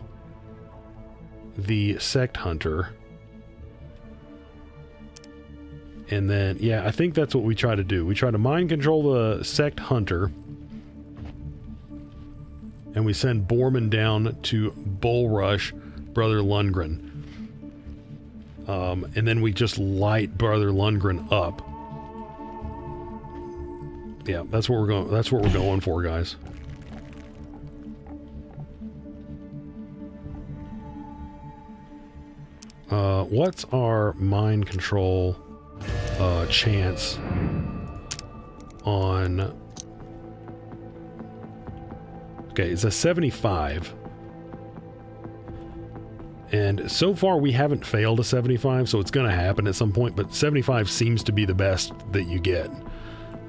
the sect hunter. And then, yeah, I think that's what we try to do. We try to mind control the sect hunter. And we send Borman down to Bull Rush Brother Lundgren. And then we just light Brother Lundgren up. Yeah, that's what we're going for, guys. What's our mind control chance on... Okay, it's a 75. And so far we haven't failed a 75, so it's going to happen at some point, but 75 seems to be the best that you get.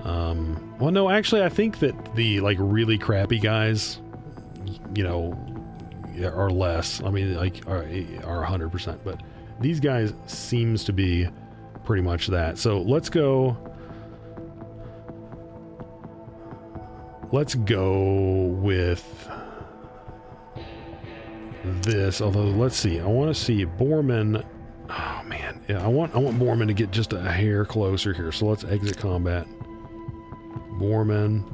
Well, no, actually, I think that the, like, really crappy guys, you know, are less. I mean, like, are 100%, but these guys seems to be pretty much that. So let's go with this, although let's see, I want to see Borman. Oh man, yeah, I want Borman to get just a hair closer here, so let's exit combat. Borman.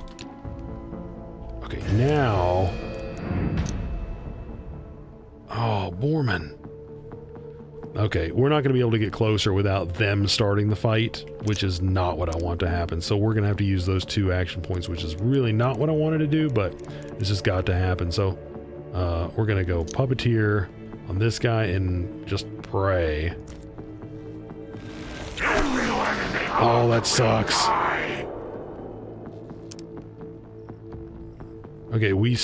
Okay, now. Oh, Borman. Okay, we're not going to be able to get closer without them starting the fight, which is not what I want to happen. So we're going to have to use those 2 action points, which is really not what I wanted to do, but it's just got to happen. So we're going to go Puppeteer on this guy and just pray. Oh, that sucks. Okay, we're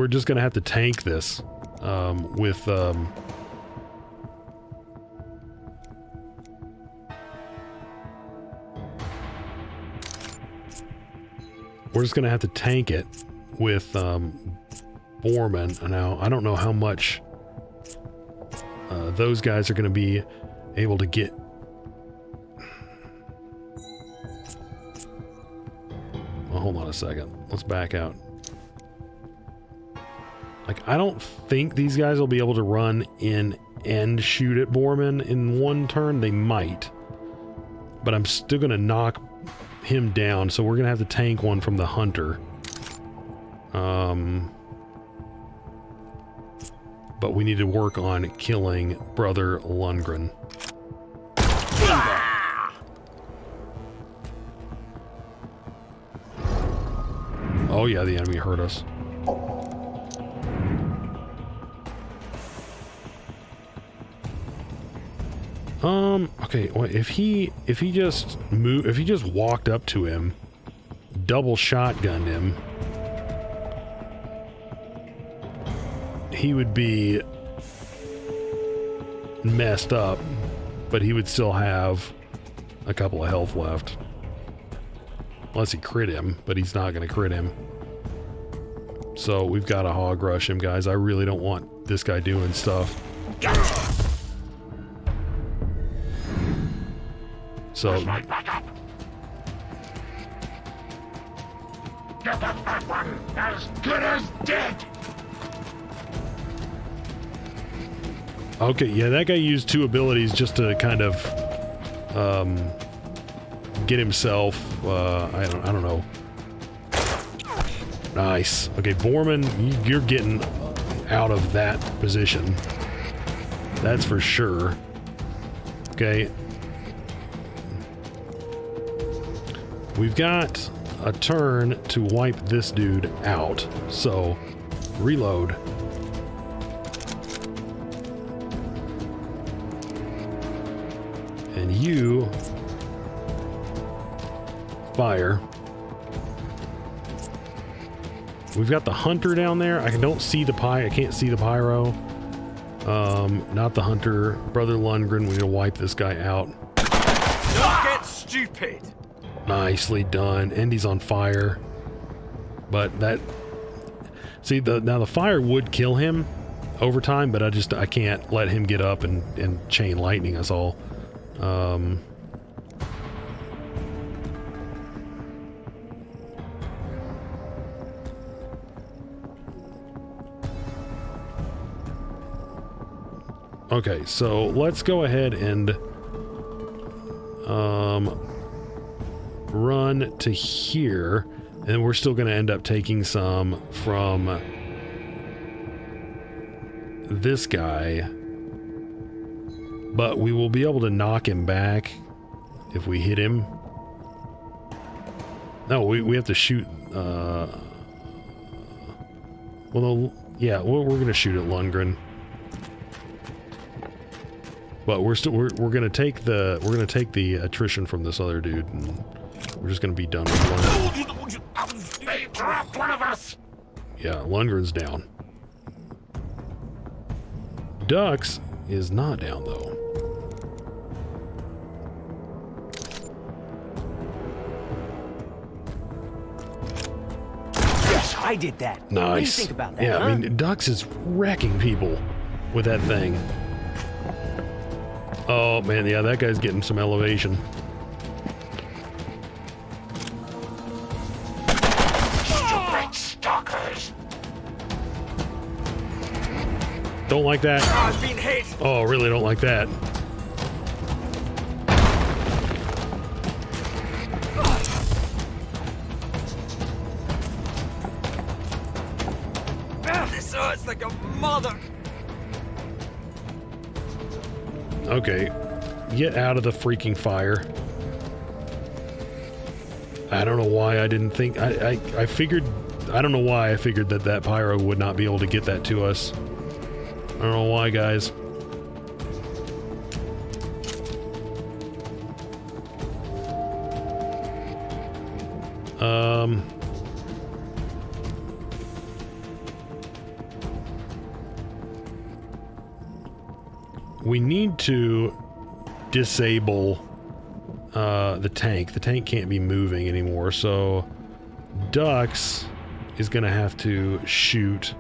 just going to have to tank this with... We're just going to have to tank it with Borman. Now, I don't know how much those guys are going to be able to get. Well, hold on a second. Let's back out. Like, I don't think these guys will be able to run in and shoot at Borman in one turn. They might. But I'm still going to knock him down, so we're gonna have to tank one from the hunter. But we need to work on killing Brother Lundgren. Oh yeah, the enemy hurt us. Okay, well, if he just walked up to him, double shotgunned him, he would be messed up, but he would still have a couple of health left. Unless he crit him, but he's not going to crit him. So we've got to hog rush him, guys. I really don't want this guy doing stuff. So Where's my backup? Get that back one as good as dead. okay, yeah, that guy used 2 abilities just to kind of get himself. I don't know. Nice. Okay, Borman, you're getting out of that position. That's for sure. Okay. We've got a turn to wipe this dude out. So, reload. And you fire. We've got the hunter down there. I don't see the I can't see the pyro. Not the hunter. Brother Lundgren, we need to wipe this guy out. Don't get stupid. Nicely done. Indy's on fire. But that... See, now the fire would kill him over time, but I can't let him get up and chain lightning us all. Okay, so let's go ahead and run to here, and we're still going to end up taking some from this guy, but we will be able to knock him back if we hit him. No, we have to shoot. Well, no, yeah, we're going to shoot at Lundgren. But we're gonna take the attrition from this other dude, and we're just gonna be done with Lundgren. They dropped one of us. Yeah, Lundgren's down. Dux is not down though. Yes, I did that. Nice. What do you think about that? Yeah, huh? I mean, Dux is wrecking people with that thing. Oh man, yeah, that guy's getting some elevation. Stupid stalkers. Don't like that. I've been hit. Oh, really don't like that. This hurts like a mother. Okay, get out of the freaking fire. I don't know why I didn't think... I figured... I don't know why I figured that pyro would not be able to get that to us. I don't know why, guys. We need to disable the tank. The tank can't be moving anymore, so Dux is going to have to shoot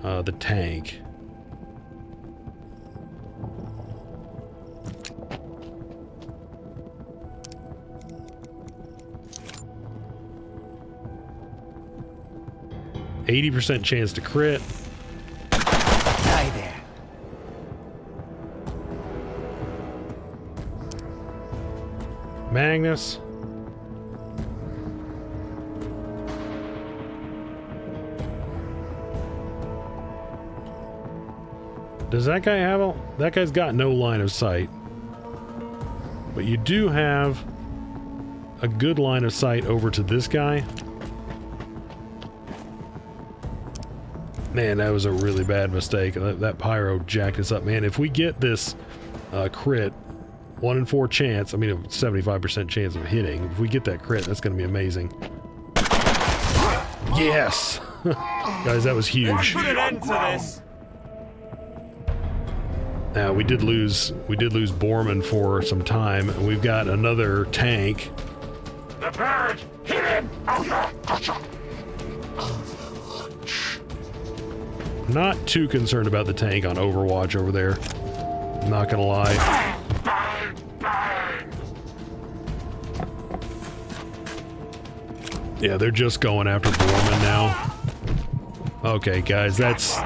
the tank. %chance to crit. Die there. Magnus. Does that guy have a... That guy's got no line of sight. But you do have a good line of sight over to this guy. Man, that was a really bad mistake. That pyro jacked us up, man. If we get this crit, 1 in 4 chance, I mean, a 75% chance of hitting. If we get that crit, that's going to be amazing. Yes! Guys, that was huge. Put an end to this. Now, we did lose Borman for some time, and we've got another tank. The bird! Hit him! Oh, yeah, gotcha! Not too concerned about the tank on Overwatch over there. I'm not gonna lie. Bang! Bang! Yeah, they're just going after Borman now. Okay, guys, that's...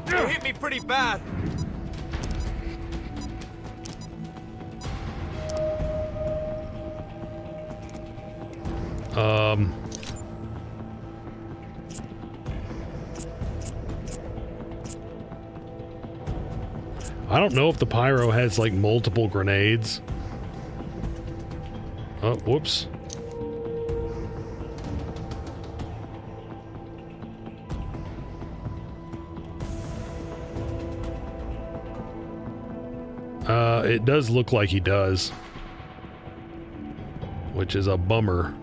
You hit me pretty bad. I don't know if the pyro has like multiple grenades. Oh, whoops. It does look like he does, which is a bummer.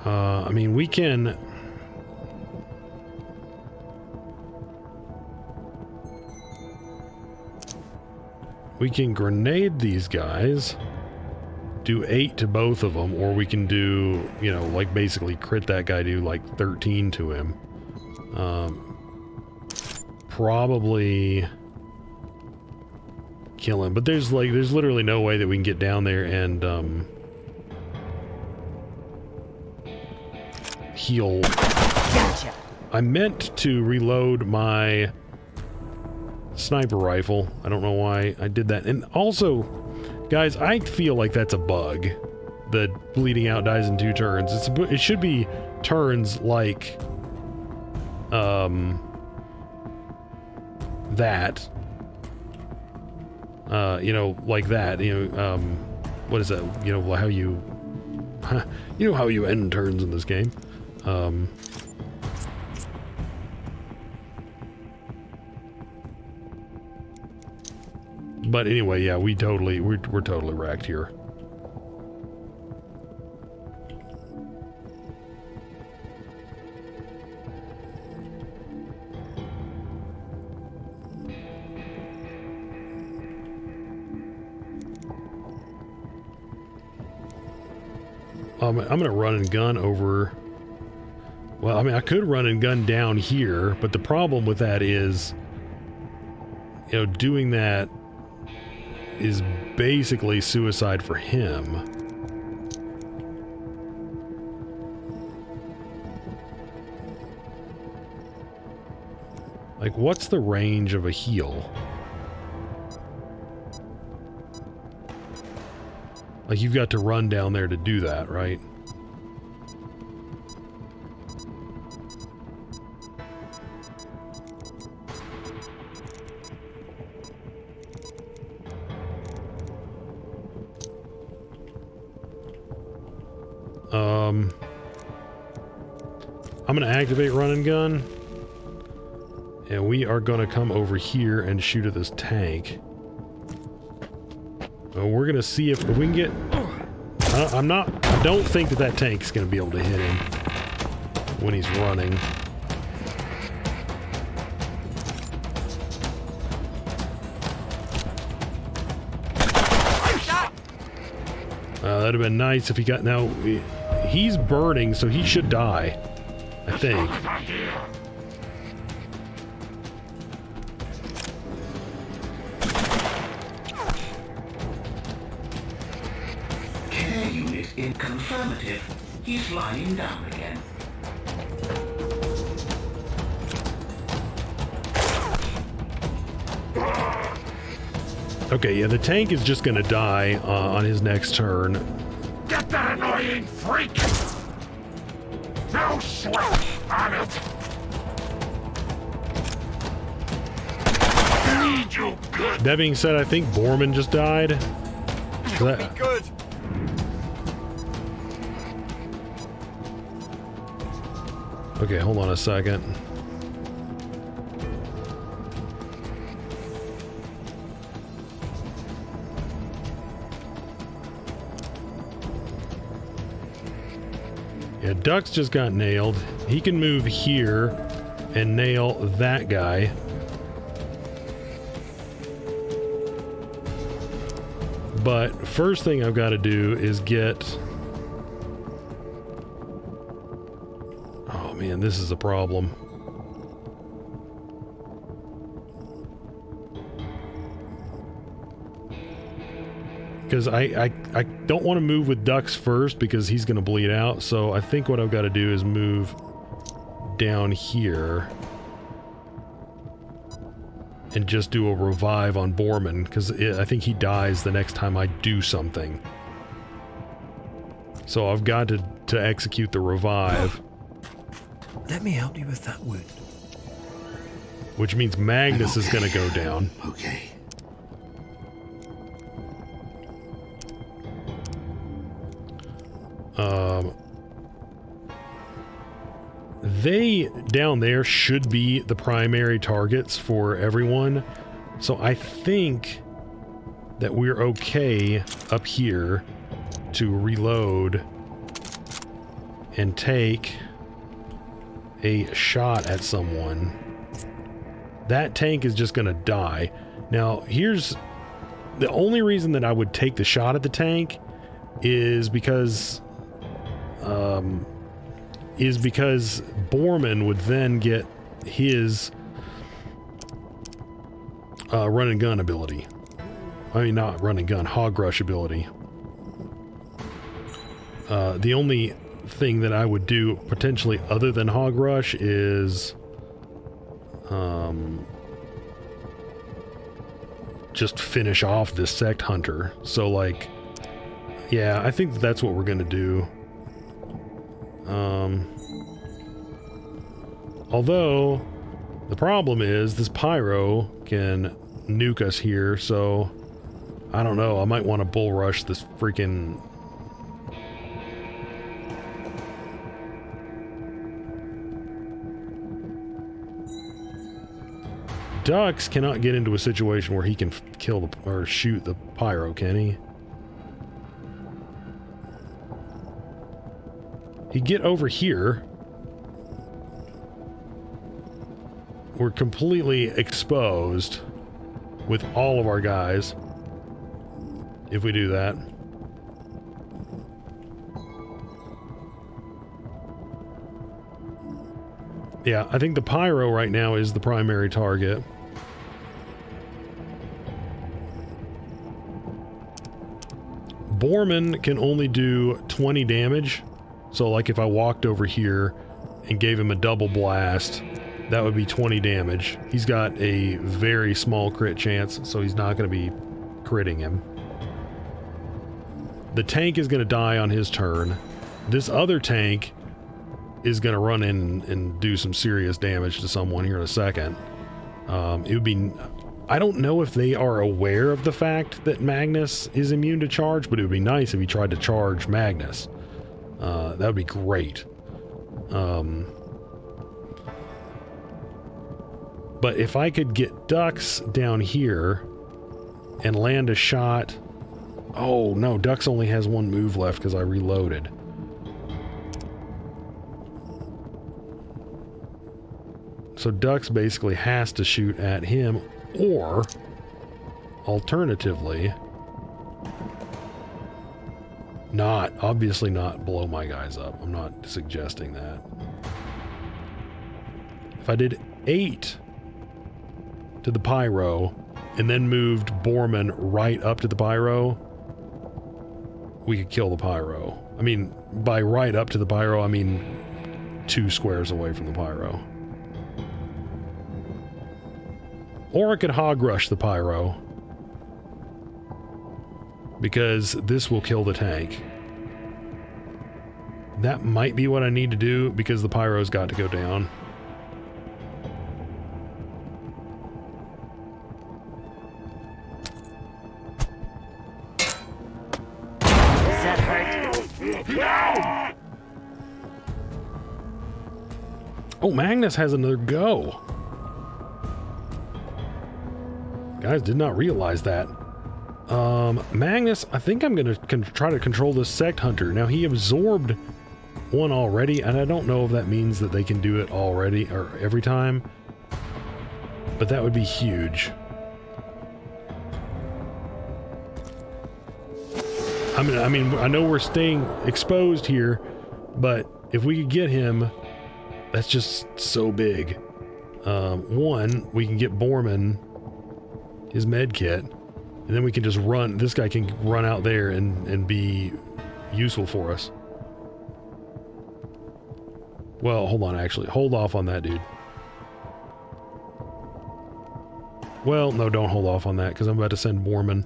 I mean, we can... We can grenade these guys, do 8 to both of them, or we can do, you know, like basically crit that guy, do like 13 to him. Probably kill him, but there's literally no way that we can get down there and heal. Gotcha. I meant to reload my sniper rifle. I don't know why I did that. And also, guys, I feel like that's a bug. The bleeding out dies in 2 turns. It should be turns like that. You know, like that. You know, what is that? You know how you you know how you end turns in this game. But anyway, yeah, we're totally wrecked here. I'm gonna run and gun over. Well, I mean, I could run and gun down here, but the problem with that is, you know, doing that is basically suicide for him. Like, what's the range of a heal? Like, you've got to run down there to do that, right? I'm gonna activate run and gun, and we are gonna come over here and shoot at this tank. And we're gonna see if we can get... I don't think that tank's gonna be able to hit him when he's running. That'd have been nice if he got... Now, he's burning, so he should die, I think. Care unit in confirmative. He's lying down again. Okay, yeah, the tank is just gonna die on his next turn. Get that annoying freak! No sweat on it! Need you good! That being said, I think Borman just died. So Be good. Okay, hold on a second. Yeah, Duck's just got nailed. He can move here and nail that guy. But first thing I've got to do is get... Oh man, this is a problem. Because I don't want to move with Ducks first because he's going to bleed out. So I think what I've got to do is move down here and just do a revive on Borman, because I think he dies the next time I do something. So I've got to execute the revive. Let me help you with that wound. Which means Magnus is going to go down. Okay. They down there should be the primary targets for everyone. So I think that we're okay up here to reload and take a shot at someone. That tank is just going to die. Now, here's the only reason that I would take the shot at the tank is because Borman would then get his run and gun ability. I mean, not run and gun, hog rush ability. The only thing that I would do potentially other than hog rush is just finish off this sect hunter. So like, yeah, I think that's what we're gonna do. Although the problem is this pyro can nuke us here, so I don't know, I might want to bull rush this freaking... Dux cannot get into a situation where he can kill the, or shoot the pyro, can he? He'd get over here. We're completely exposed with all of our guys if we do that. Yeah, I think the pyro right now is the primary target. Borman can only do 20 damage. So like if I walked over here and gave him a double blast, that would be 20 damage. He's got a very small crit chance, so he's not going to be critting him. The tank is going to die on his turn. This other tank is going to run in and do some serious damage to someone here in a second. It would be... I don't know if they are aware of the fact that Magnus is immune to charge, but it would be nice if he tried to charge Magnus. That would be great. But if I could get Dux down here and land a shot... Oh, no, Dux only has one move left because I reloaded. So Dux basically has to shoot at him, or alternatively, obviously not blow my guys up. I'm not suggesting that. If I did 8 to the pyro and then moved Borman right up to the pyro, we could kill the pyro. I mean, by right up to the pyro, I mean 2 squares away from the pyro. Or I could hog rush the pyro, because this will kill the tank. That might be what I need to do, because the pyro's got to go down. Does that hurt? Oh, Magnus has another go. Guys, did not realize that. Magnus, I think I'm gonna try to control this sect hunter. Now, he absorbed one already, and I don't know if that means that they can do it already or every time, but that would be huge. I mean, I know we're staying exposed here, but if we could get him, that's just so big. One, we can get Borman his med kit, and then we can just run. This guy can run out there and be useful for us. Well, hold on, actually. Hold off on that, dude. Well, no, don't hold off on that, because I'm about to send Borman.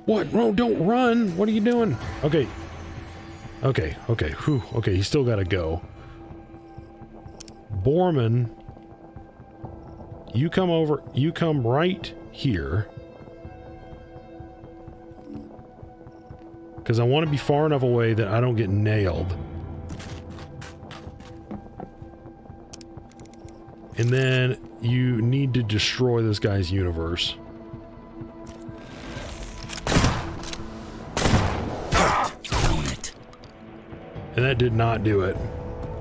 What? No, don't run! What are you doing? Okay. Okay, okay, whew. Okay, he's still gotta go. Borman, you come over, you come right here. Because I want to be far enough away that I don't get nailed. And then you need to destroy this guy's universe. And that did not do it.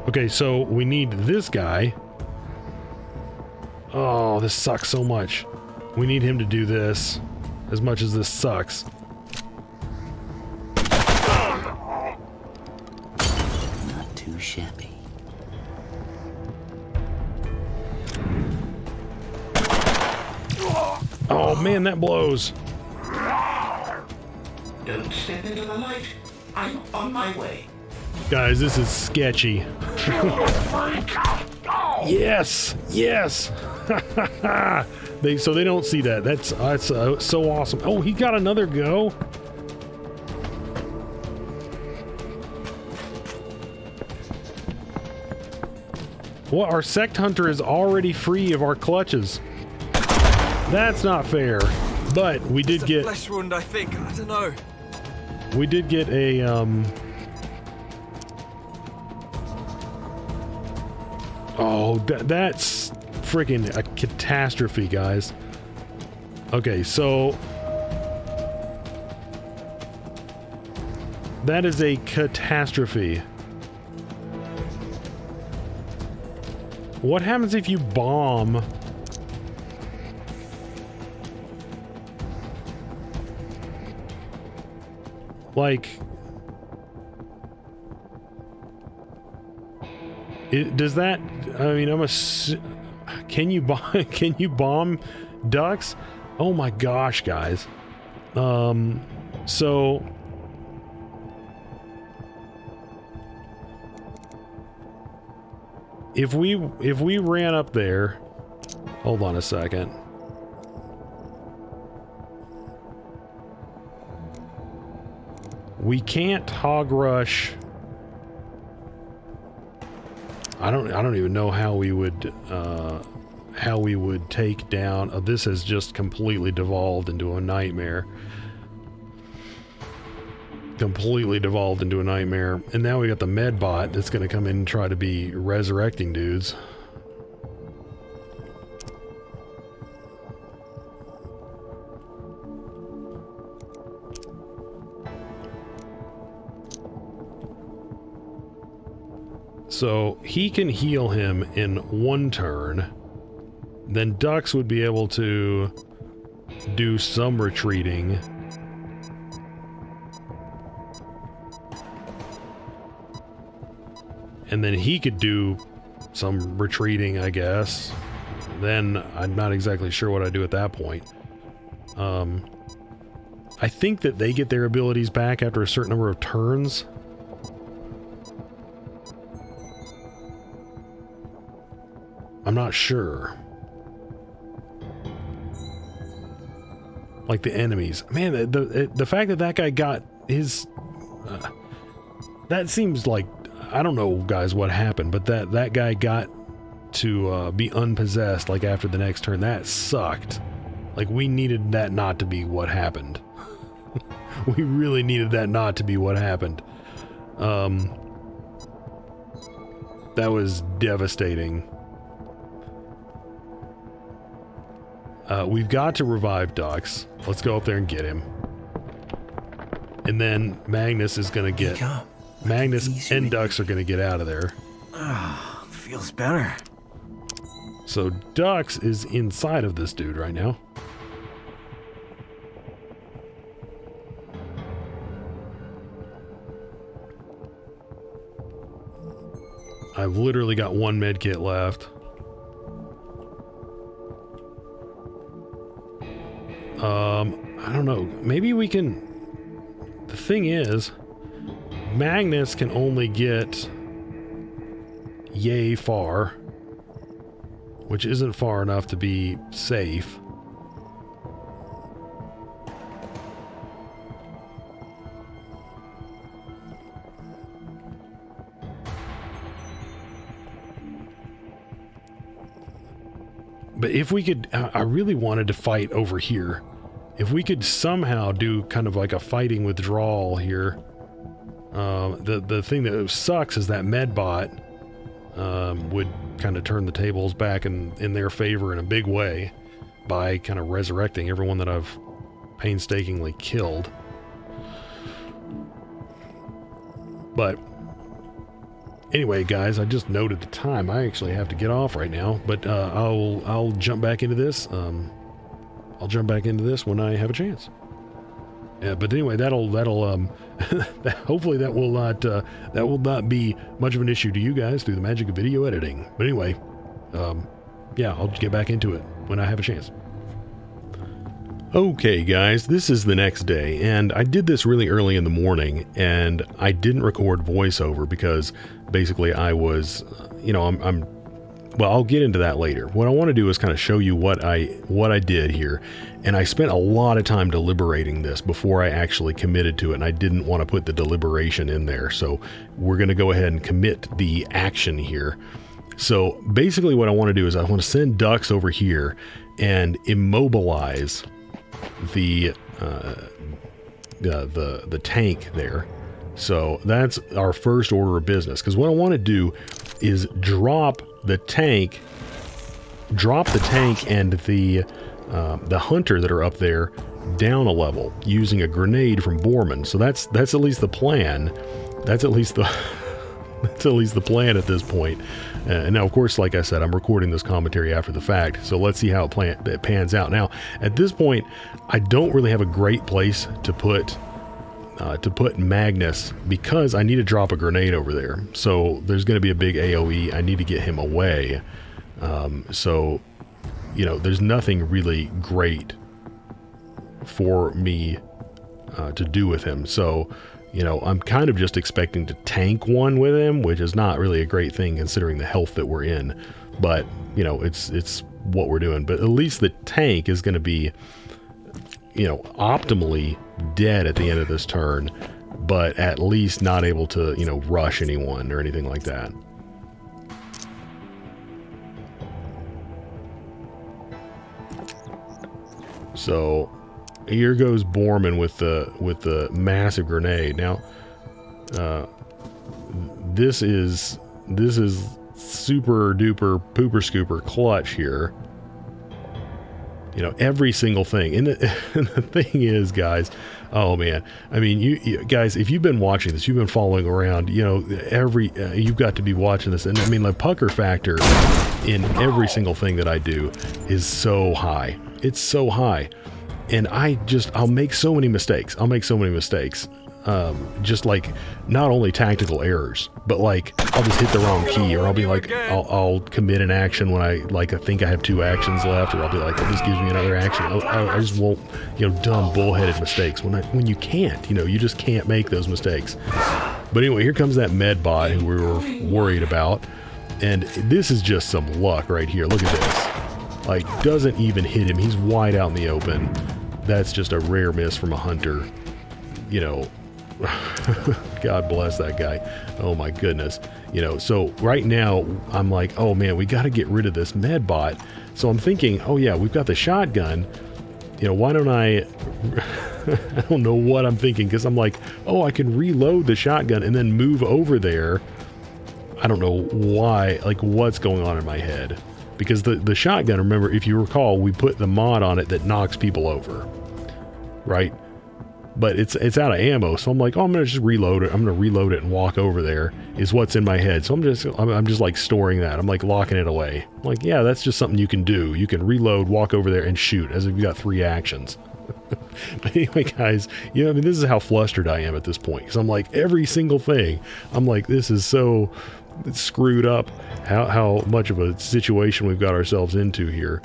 Okay, so we need this guy. Oh, this sucks so much. We need him to do this, as much as this sucks. Not too shabby. Oh man, that blows. Don't step into the light. I'm on my way. Guys, this is sketchy. Yes! Yes! So they don't see that. That's so awesome. Oh, he got another go. Well, our sect hunter is already free of our clutches. That's not fair. But we did get flesh wound, I think. I don't know. We did get a oh, that's freaking a catastrophe, guys. Okay, so that is a catastrophe. What happens if you bomb? Like, does that? I mean, can you bomb? Can you bomb ducks? Oh my gosh, guys. So if we ran up there, hold on a second. We can't hog rush. I don't even know how we would take down. This has just completely devolved into a nightmare. Completely devolved into a nightmare. And now we got the med bot that's going to come in and try to be resurrecting dudes. So he can heal him in one turn. Then Dux would be able to do some retreating. And then he could do some retreating, I guess. Then I'm not exactly sure what I do at that point. I think that they get their abilities back after a certain number of turns. I'm not sure. Like the enemies. Man, the fact that that guy got his... that seems like... I don't know, guys, what happened, but that guy got to be unpossessed, like, after the next turn. That sucked. Like, we needed that not to be what happened. We really needed that not to be what happened. That was devastating. We've got to revive Dux. Let's go up there and get him. And then Magnus is going to get... Magnus and Dux are going to get out of there. Ah, feels better. So Dux is inside of this dude right now. I've literally got one med kit left. I don't know. Maybe we can... The thing is, Magnus can only get yay far, which isn't far enough to be safe. But if we could, I really wanted to fight over here. If we could somehow do kind of like a fighting withdrawal here. The thing that sucks is that Medbot would kind of turn the tables back in their favor in a big way by kind of resurrecting everyone that I've painstakingly killed. But anyway, guys, I just noted the time. I actually have to get off right now, but I'll jump back into this. I'll jump back into this when I have a chance. Yeah, but anyway, that'll hopefully that will not be much of an issue to you guys through the magic of video editing. But anyway, yeah, I'll get back into it when I have a chance. Okay, guys, this is the next day, and I did this really early in the morning, and I didn't record voiceover because basically I was, you know, well, I'll get into that later. What I want to do is kind of show you what I did here, and I spent a lot of time deliberating this before I actually committed to it, and I didn't want to put the deliberation in there, so we're going to go ahead and commit the action here. So basically what I want to do is I want to send Dux over here and immobilize the tank there. So that's our first order of business, because what I want to do is drop the tank and the hunter that are up there down a level using a grenade from Borman. So that's at least the plan. That's at least the plan at this point. And now, of course, like I said, I'm recording this commentary after the fact, so let's see how it pans out. Now, at this point, I don't really have a great place to put Magnus, because I need to drop a grenade over there. So there's going to be a big AoE. I need to get him away. So, you know, there's nothing really great for me to do with him. So, you know, I'm kind of just expecting to tank one with him, which is not really a great thing considering the health that we're in. But, you know, it's what we're doing. But at least the tank is going to be, you know, optimally dead at the end of this turn, but at least not able to, you know, rush anyone or anything like that. So here goes Borman with the massive grenade. Now, this is super duper pooper scooper clutch here. You know, every single thing. And the thing is, guys, oh man, I mean, you guys, if you've been watching this, you've been following around, you know, you've got to be watching this. And I mean, the pucker factor in every single thing that I do is so high. It's so high. And I'll make so many mistakes. Just like not only tactical errors, but like I'll just hit the wrong key, or I'll be like, I'll commit an action when I think I have 2 actions left, or I'll be like, oh, this gives me another action. I just won't, you know, dumb bullheaded mistakes when you can't, you know, you just can't make those mistakes. But anyway, here comes that Medbot who we were worried about, and this is just some luck right here. Look at this, like doesn't even hit him. He's wide out in the open. That's just a rare miss from a hunter, you know. God bless that guy. Oh my goodness. You know, so right now I'm like, oh man, we got to get rid of this Medbot. So I'm thinking, oh yeah, we've got the shotgun. You know, why don't I don't know what I'm thinking, because I'm like, oh, I can reload the shotgun and then move over there. I don't know why, like what's going on in my head. Because the shotgun, remember, if you recall, we put the mod on it that knocks people over, right? But it's out of ammo, so I'm like, oh, I'm gonna just reload it. I'm gonna reload it and walk over there. Is what's in my head. So I'm just like storing that. I'm like locking it away. I'm like, yeah, that's just something you can do. You can reload, walk over there, and shoot, as if you got 3 actions. But anyway, guys, you know, I mean, this is how flustered I am at this point. Because I'm like, every single thing, I'm like, this is so screwed up. How much of a situation we've got ourselves into here.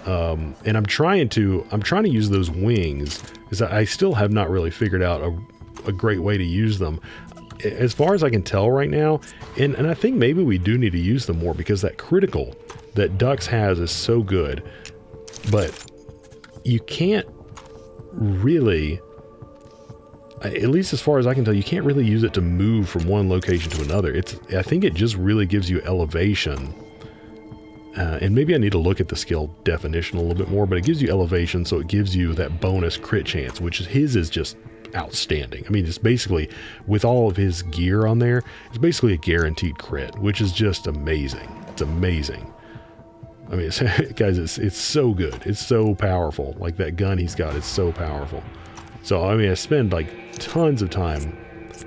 And I'm trying to use those wings, because I still have not really figured out a great way to use them. As far as I can tell right now, and I think maybe we do need to use them more, because that critical that Dux has is so good, but you can't really, at least as far as I can tell, you can't really use it to move from one location to another. I think it just really gives you elevation. And maybe I need to look at the skill definition a little bit more, but it gives you elevation, so it gives you that bonus crit chance, which his is just outstanding. I mean, it's basically, with all of his gear on there, it's basically a guaranteed crit, which is just amazing. It's amazing. I mean, guys, it's so good. It's so powerful. Like that gun he's got, it's so powerful. So, I mean, I spend like tons of time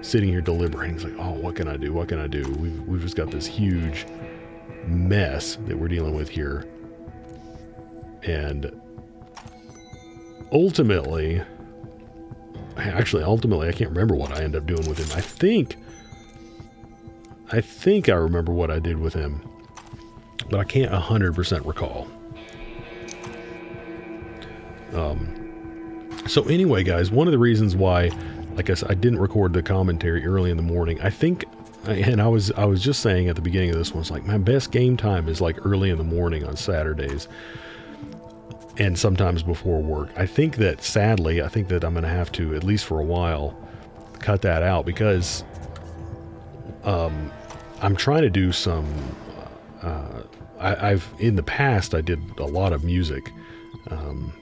sitting here deliberating. It's like, oh, what can I do? What can I do? We've just got this huge mess that we're dealing with here. And ultimately, I can't remember what I end up doing with him. I think I remember what I did with him, but I can't 100% recall. So anyway, guys, one of the reasons why, like I said, I didn't record the commentary early in the morning, I think, and I was just saying at the beginning of this one, it's like my best game time is like early in the morning on Saturdays, and sometimes before work. I think that, sadly, I'm going to have to, at least for a while, cut that out, because I'm trying to do some, I've in the past, I did a lot of music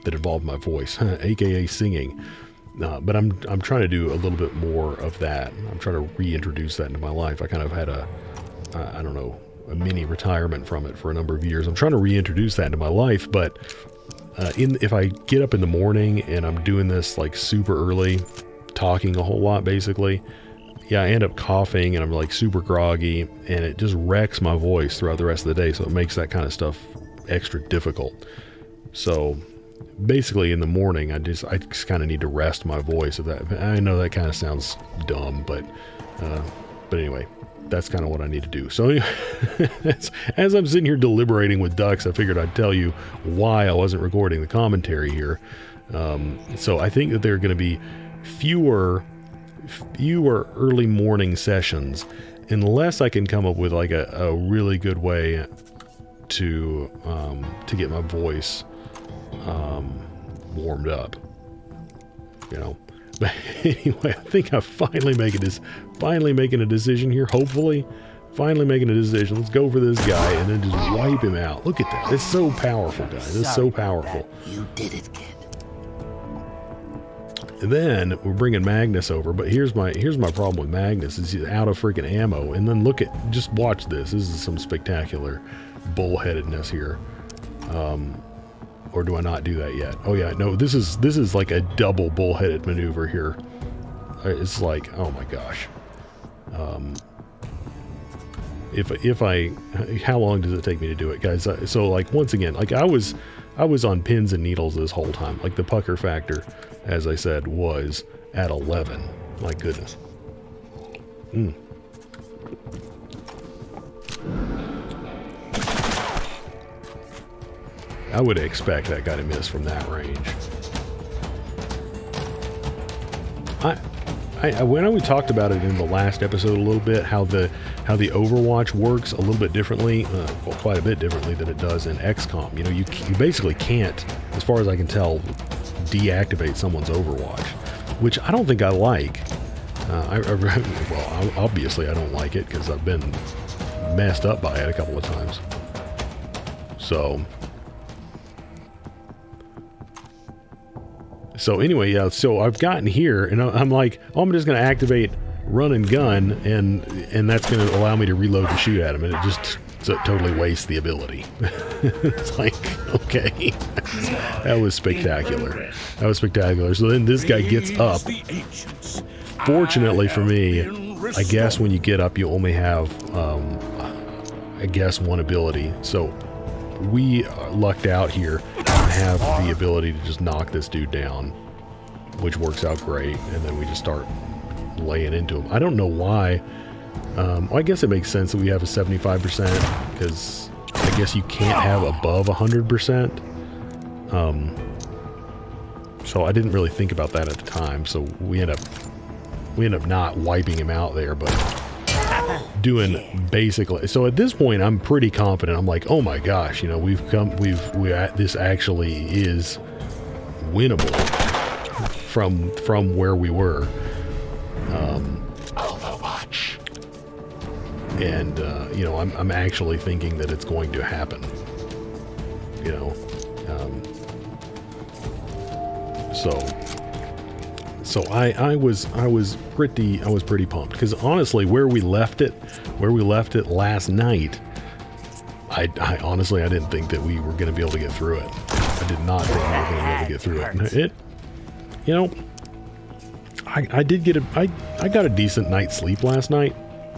that involved my voice, aka singing. But I'm trying to do a little bit more of that. I'm trying to reintroduce that into my life. I kind of had a mini retirement from it for a number of years. I'm trying to reintroduce that into my life, but if I get up in the morning and I'm doing this like super early, talking a whole lot basically, yeah, I end up coughing and I'm like super groggy, and it just wrecks my voice throughout the rest of the day, so it makes that kind of stuff extra difficult. So basically in the morning, I just kind of need to rest my voice. I know that kind of sounds dumb, but anyway, that's kind of what I need to do. So as I'm sitting here deliberating with Dux, I figured I'd tell you why I wasn't recording the commentary here. So I think that there are going to be fewer early morning sessions, unless I can come up with like a really good way to get my voice warmed up, you know. But anyway, I think I'm finally making a decision here. Hopefully, finally making a decision. Let's go for this guy and then just wipe him out. Look at that! It's so powerful, guys. It's so powerful. You did it, kid. And then we're bringing Magnus over, but here's my problem with Magnus is he's out of freaking ammo. And then just watch this. This is some spectacular bullheadedness here. Or do I not do that yet? Oh yeah, no, this is like a double bullheaded maneuver here. It's like, oh my gosh. How long does it take me to do it, guys? So like, once again, like I was on pins and needles this whole time. Like the pucker factor, as I said, was at 11. My goodness. I would expect that guy to miss from that range. When we talked about it in the last episode a little bit, how the Overwatch works a little bit differently, well, quite a bit differently than it does in XCOM. You know, you basically can't, as far as I can tell, deactivate someone's Overwatch, which I don't think I like. Well, obviously I don't like it because I've been messed up by it a couple of times. So anyway, yeah, so I've gotten here and I'm like, oh, I'm just going to activate run and gun, and that's going to allow me to reload and shoot at him, and it just totally wastes the ability. It's like, okay, that was spectacular. That was spectacular. So then this guy gets up. Fortunately for me, I guess when you get up, you only have, I guess, one ability. So we lucked out here and have the ability to just knock this dude down, which works out great. And then we just start laying into him. I don't know why. Well, I guess it makes sense that we have a 75%, because I guess you can't have above 100%. So I didn't really think about that at the time. So we end up not wiping him out there, but doing basically. So at this point, I'm pretty confident. I'm like, oh my gosh, you know, this actually is winnable from where we were. Overwatch. And you know, I'm actually thinking that it's going to happen. You know, so I was pretty pumped, because honestly, where we left it last night, I honestly didn't think that we were going to be able to get through it. I did not think we were going to be able to get through it. It, you know, I did get I got a decent night's sleep last night,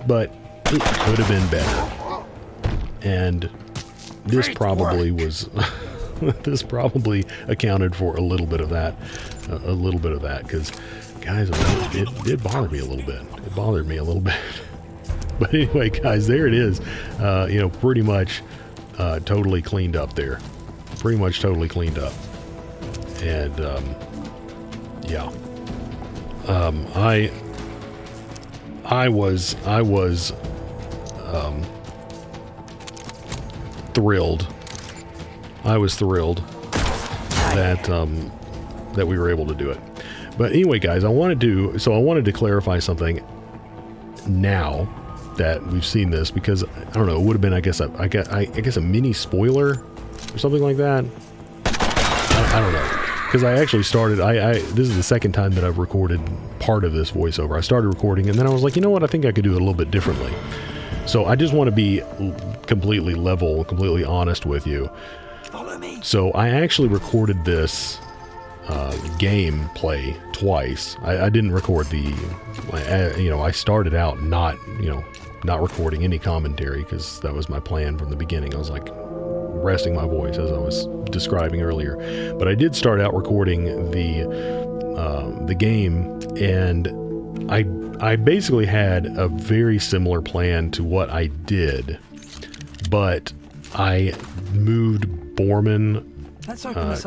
but it could have been better. And this probably was this probably accounted for a little bit of that, because guys, it bothered me a little bit. It bothered me a little bit. But anyway, guys, there it is. You know, pretty much totally cleaned up there. Pretty much totally cleaned up. And yeah. I was thrilled. I was thrilled that we were able to do it. But anyway, guys, I wanted to clarify something now that we've seen this, because I don't know, it would have been, I guess a mini spoiler or something like that. I don't know, because I actually started. This is the second time that I've recorded part of this voiceover. I started recording, and then I was like, you know what? I think I could do it a little bit differently. So I just want to be completely level, completely honest with you. Follow me. So I actually recorded this gameplay twice. I didn't record I started out not recording any commentary, because that was my plan from the beginning. I was like resting my voice, as I was describing earlier. But I did start out recording the game, and I basically had a very similar plan to what I did, but I moved Borman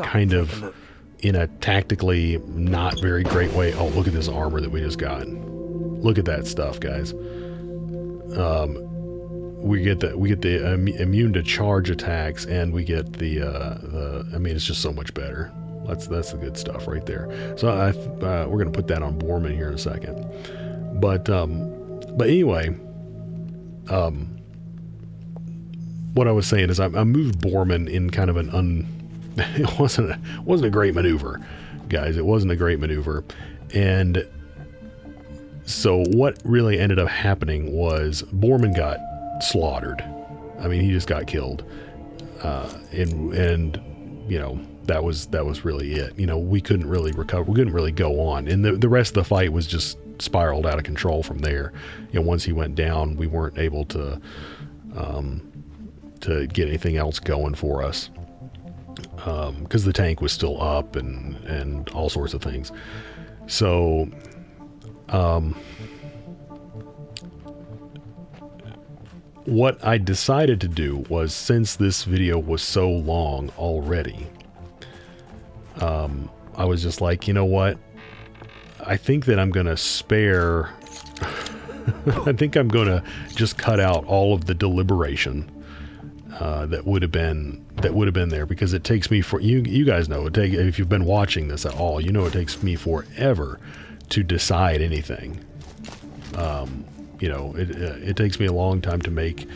kind of in a tactically not very great way. Oh, look at this armor that we just got. Look at that stuff, guys. We get the immune to charge attacks, and we get the I mean, it's just so much better. That's the good stuff right there. So we're gonna put that on Borman here in a second. But anyway, what I was saying is I moved Borman in kind of it wasn't a great maneuver, guys. It wasn't a great maneuver. And so what really ended up happening was Borman got slaughtered. I mean, he just got killed. And you know, that was really it. You know, we couldn't really recover. We couldn't really go on. And the rest of the fight was just spiraled out of control from there. You know, once he went down, we weren't able to get anything else going for us, because the tank was still up and all sorts of things. So what I decided to do was, since this video was so long already, I was just like, you know what? I think that I'm gonna spare I think I'm gonna just cut out all of the deliberation that would have been there, because it takes me for you guys know if you've been watching this at all, you know it takes me forever to decide anything. You know, it takes me a long time to make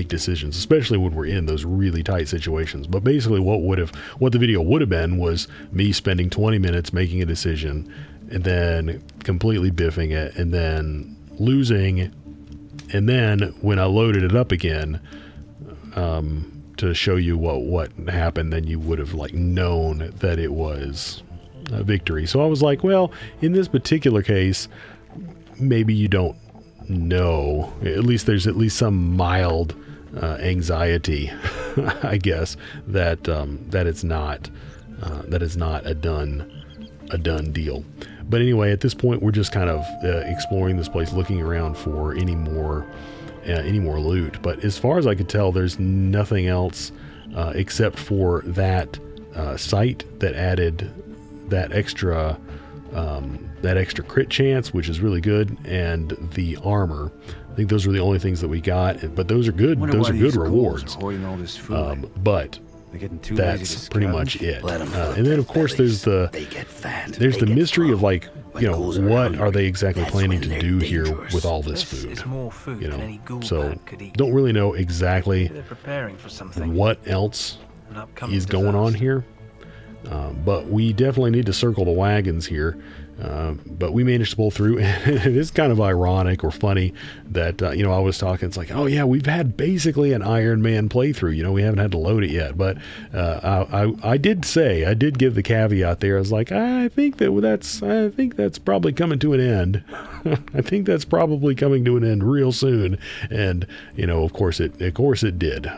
decisions, especially when we're in those really tight situations. But basically what the video would have been was me spending 20 minutes making a decision, and then completely biffing it, and then losing. And then when I loaded it up again, to show you what happened, then you would have like known that it was a victory. So I was like, well, in this particular case, maybe you don't know. At least there's at least some mild anxiety, I guess, that it's not a done deal. But anyway, at this point, we're just kind of exploring this place, looking around for any more loot. But as far as I could tell, there's nothing else except for that site that added that extra crit chance, which is really good, and the armor. I think those were the only things that we got, but those are good. Those are good rewards. But that's pretty much it. And then of course there's the mystery of like, you know, what are they exactly planning to do here with all this food? You know, so don't really know exactly what else is going on here. But we definitely need to circle the wagons here. But we managed to pull through, and it is kind of ironic or funny that, you know, I was talking, it's like, oh yeah, we've had basically an Iron Man playthrough, you know, we haven't had to load it yet, but, I did give the caveat there. I was like, I think that's probably coming to an end. I think that's probably coming to an end real soon. And, you know, of course it did.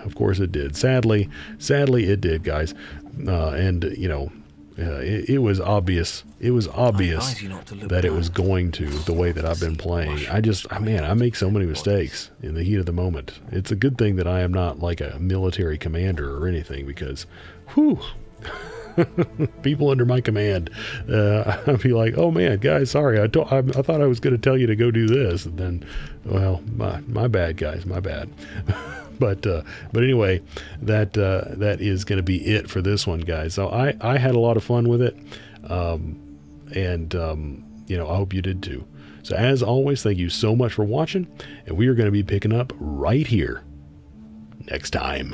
Sadly it did, guys. And, you know, it was obvious that it was going to, the way that I've been playing. I make so many mistakes in the heat of the moment. It's a good thing that I am not like a military commander or anything, because people under my command, I'd be like, oh man, guys, sorry, I thought I was going to tell you to go do this, and then, well, my bad, guys, my bad. But anyway, that is going to be it for this one, guys. So I had a lot of fun with it, and you know, I hope you did too. So as always, thank you so much for watching, and we are going to be picking up right here next time.